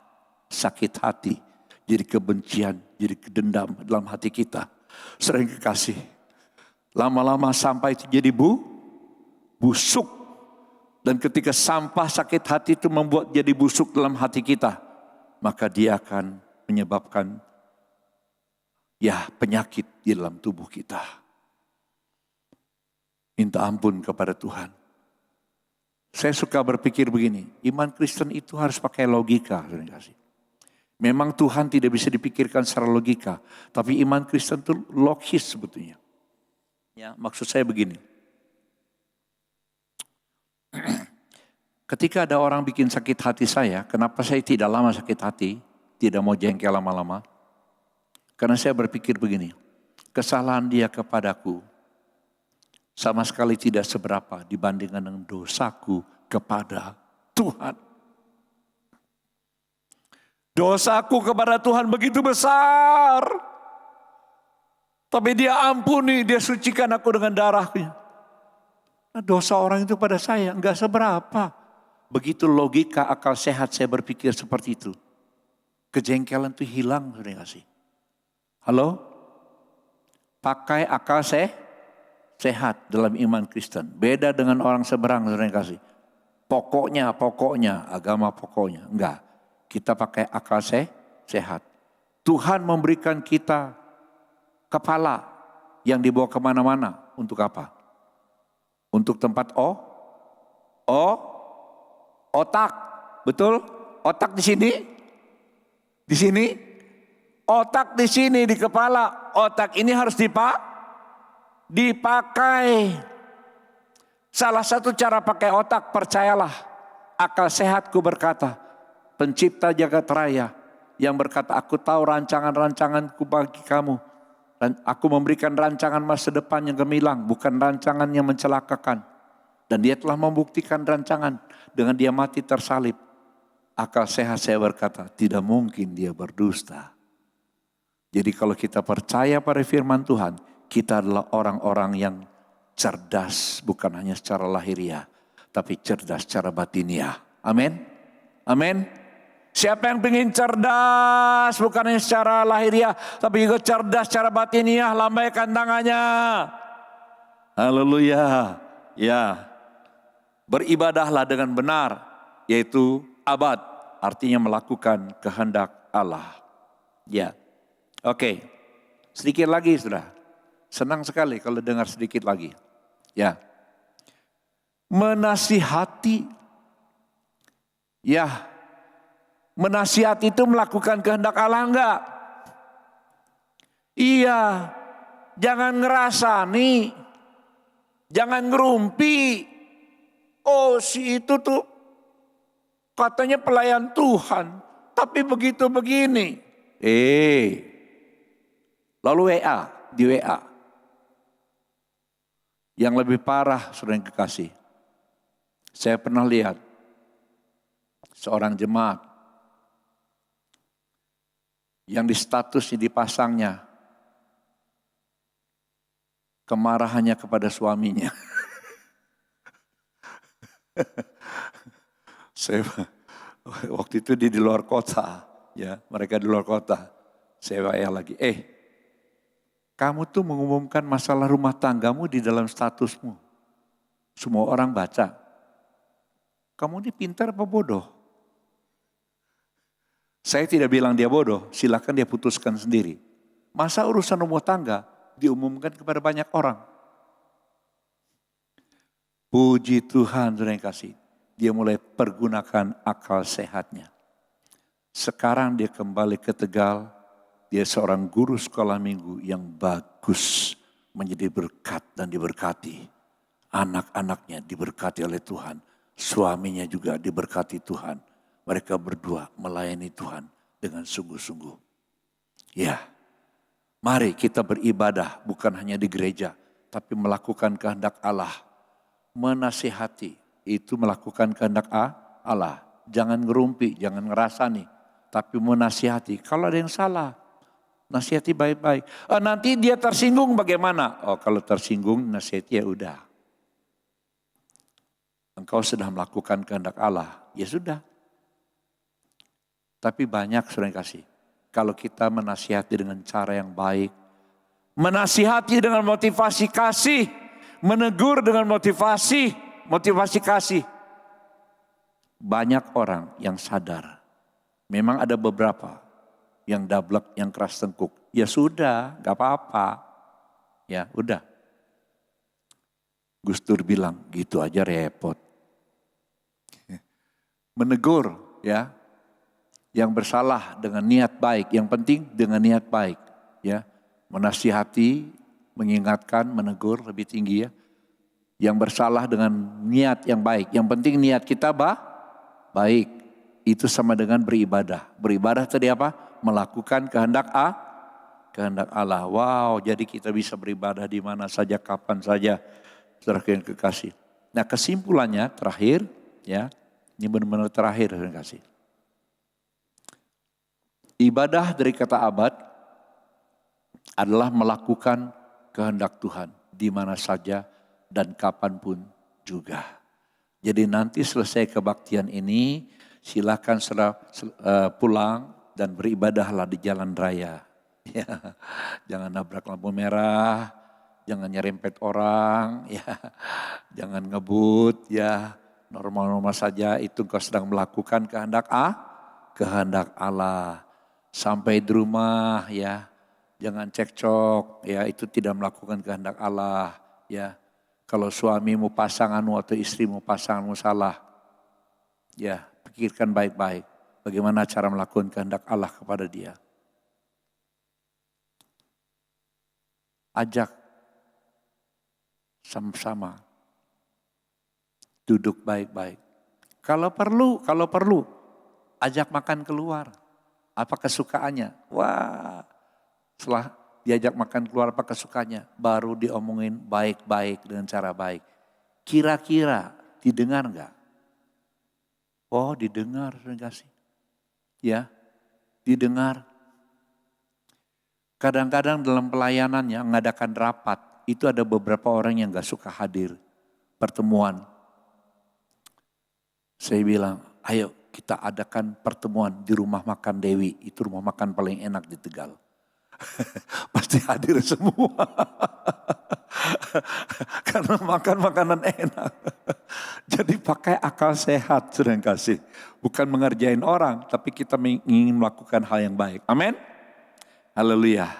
sakit hati. Jadi kebencian, jadi kedendam dalam hati kita. Sering kekasih. Lama-lama sampah itu jadi busuk. Dan ketika sampah sakit hati itu membuat jadi busuk dalam hati kita. Maka dia akan menyebabkan penyakit di dalam tubuh kita. Minta ampun kepada Tuhan. Saya suka berpikir begini, iman Kristen itu harus pakai logika. Memang Tuhan tidak bisa dipikirkan secara logika, tapi iman Kristen itu logis sebetulnya. Ya, maksud saya begini. Ketika ada orang bikin sakit hati saya, kenapa saya tidak lama sakit hati, tidak mau jengkel lama-lama? Karena saya berpikir begini, kesalahan dia kepadaku sama sekali tidak seberapa dibandingkan dengan dosaku kepada Tuhan. Dosaku kepada Tuhan begitu besar. Tapi dia ampuni, dia sucikan aku dengan darahnya. Nah, dosa orang itu pada saya enggak seberapa. Begitu logika akal sehat saya berpikir seperti itu. Kejengkelan itu hilang, sudah kasih. Halo? Pakai akal sehat dalam iman Kristen. Beda dengan orang seberang, sudah kasih. Pokoknya, agama pokoknya. Enggak. Kita pakai akal sehat. Tuhan memberikan kita kepala yang dibawa kemana-mana. Untuk apa? Untuk tempat otak. Betul? Otak di sini? Di sini? Otak di sini, di kepala. Otak ini harus dipakai. Salah satu cara pakai otak, percayalah. Akal sehatku berkata, Pencipta jagat raya yang berkata, aku tahu rancangan-rancanganku bagi kamu. Dan aku memberikan rancangan masa depan yang gemilang, bukan rancangan yang mencelakakan. Dan dia telah membuktikan rancangan dengan dia mati tersalib. Akal sehat saya berkata, tidak mungkin dia berdusta. Jadi kalau kita percaya pada firman Tuhan, kita adalah orang-orang yang cerdas, bukan hanya secara lahiriah, tapi cerdas secara batiniah. Amin. Amin. Siapa yang ingin cerdas, bukan hanya secara lahiriah, tapi juga cerdas secara batiniah, lambaikan tangannya. Haleluya. Ya. Beribadahlah dengan benar, yaitu abad, artinya melakukan kehendak Allah. Ya. Oke. Sedikit lagi sudah. Senang sekali kalau dengar sedikit lagi. Ya. Menasihati. Ya. Menasihati itu melakukan kehendak Allah enggak? Iya. Jangan ngerasani. Jangan ngerumpi. Oh si itu tuh katanya pelayan Tuhan. Tapi begitu begini. Lalu di WA. Yang lebih parah saudara yang kekasih. Saya pernah lihat seorang jemaat yang di statusnya dipasangnya kemarahannya kepada suaminya. Saya waktu itu di luar kota, ya mereka di luar kota. Saya WA lagi, kamu tuh mengumumkan masalah rumah tanggamu di dalam statusmu. Semua orang baca. Kamu ini pintar apa bodoh? Saya tidak bilang dia bodoh, silakan dia putuskan sendiri. Masa urusan rumah tangga diumumkan kepada banyak orang? Puji Tuhan, saudara yang kasih. Dia mulai pergunakan akal sehatnya. Sekarang dia kembali ke Tegal. Dia seorang guru sekolah minggu yang bagus. Menjadi berkat dan diberkati. Anak-anaknya diberkati oleh Tuhan. Suaminya juga diberkati Tuhan. Mereka berdua melayani Tuhan dengan sungguh-sungguh. Ya, mari kita beribadah bukan hanya di gereja. Tapi melakukan kehendak Allah. Menasihati itu melakukan kehendak Allah. Jangan ngerumpi, jangan ngerasani. Tapi menasihati. Kalau ada yang salah, nasihati baik-baik. Nanti dia tersinggung bagaimana? Kalau tersinggung nasihati ya udah. Engkau sudah melakukan kehendak Allah, ya sudah. Tapi banyak sering kasih. Kalau kita menasihati dengan cara yang baik. Menasihati dengan motivasi kasih. Menegur dengan motivasi kasih. Banyak orang yang sadar. Memang ada beberapa yang dablek, yang keras tengkuk. Ya sudah, gak apa-apa. Ya udah. Gus Dur bilang, gitu aja repot. Menegur ya. Yang bersalah dengan niat baik. Yang penting dengan niat baik. Ya, menasihati, mengingatkan, menegur lebih tinggi ya. Yang bersalah dengan niat yang baik. Yang penting niat kita baik. Itu sama dengan beribadah. Beribadah tadi apa? Melakukan kehendak Allah. Wow, jadi kita bisa beribadah di mana saja, kapan saja. Saudara yang kekasih. Nah kesimpulannya terakhir ya. Ini benar-benar terakhir saudara yang kekasih. Ibadah dari kata abad adalah melakukan kehendak Tuhan di mana saja dan kapanpun juga. Jadi nanti selesai kebaktian ini silakan pulang dan beribadahlah di jalan raya. Ya, jangan nabrak lampu merah, jangan nyerempet orang, ya, jangan ngebut, ya normal-normal saja itu kau sedang melakukan kehendak kehendak Allah. Sampai di rumah ya, jangan cekcok ya, itu tidak melakukan kehendak Allah ya. Kalau suamimu, pasanganmu atau istrimu, pasanganmu salah, ya pikirkan baik-baik bagaimana cara melakukan kehendak Allah kepada dia. Ajak sama-sama duduk baik-baik. Kalau perlu, ajak makan keluar. Apa kesukaannya? Wah, setelah diajak makan keluar apa kesukaannya? Baru diomongin baik-baik dengan cara baik. Kira-kira didengar enggak? Oh didengar, enggak sih? Ya, didengar. Kadang-kadang dalam pelayanannya mengadakan rapat, itu ada beberapa orang yang enggak suka hadir pertemuan. Saya bilang, ayo kita adakan pertemuan di rumah makan Dewi. Itu rumah makan paling enak di Tegal. Pasti hadir semua. Karena makan makanan enak. Jadi pakai akal sehat sedang kasih. Bukan mengerjain orang, tapi kita ingin melakukan hal yang baik. Amin. Haleluya.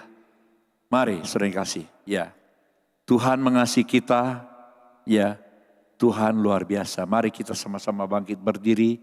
Mari sering kasih. Ya. Tuhan mengasihi kita. Ya. Tuhan luar biasa. Mari kita sama-sama bangkit berdiri.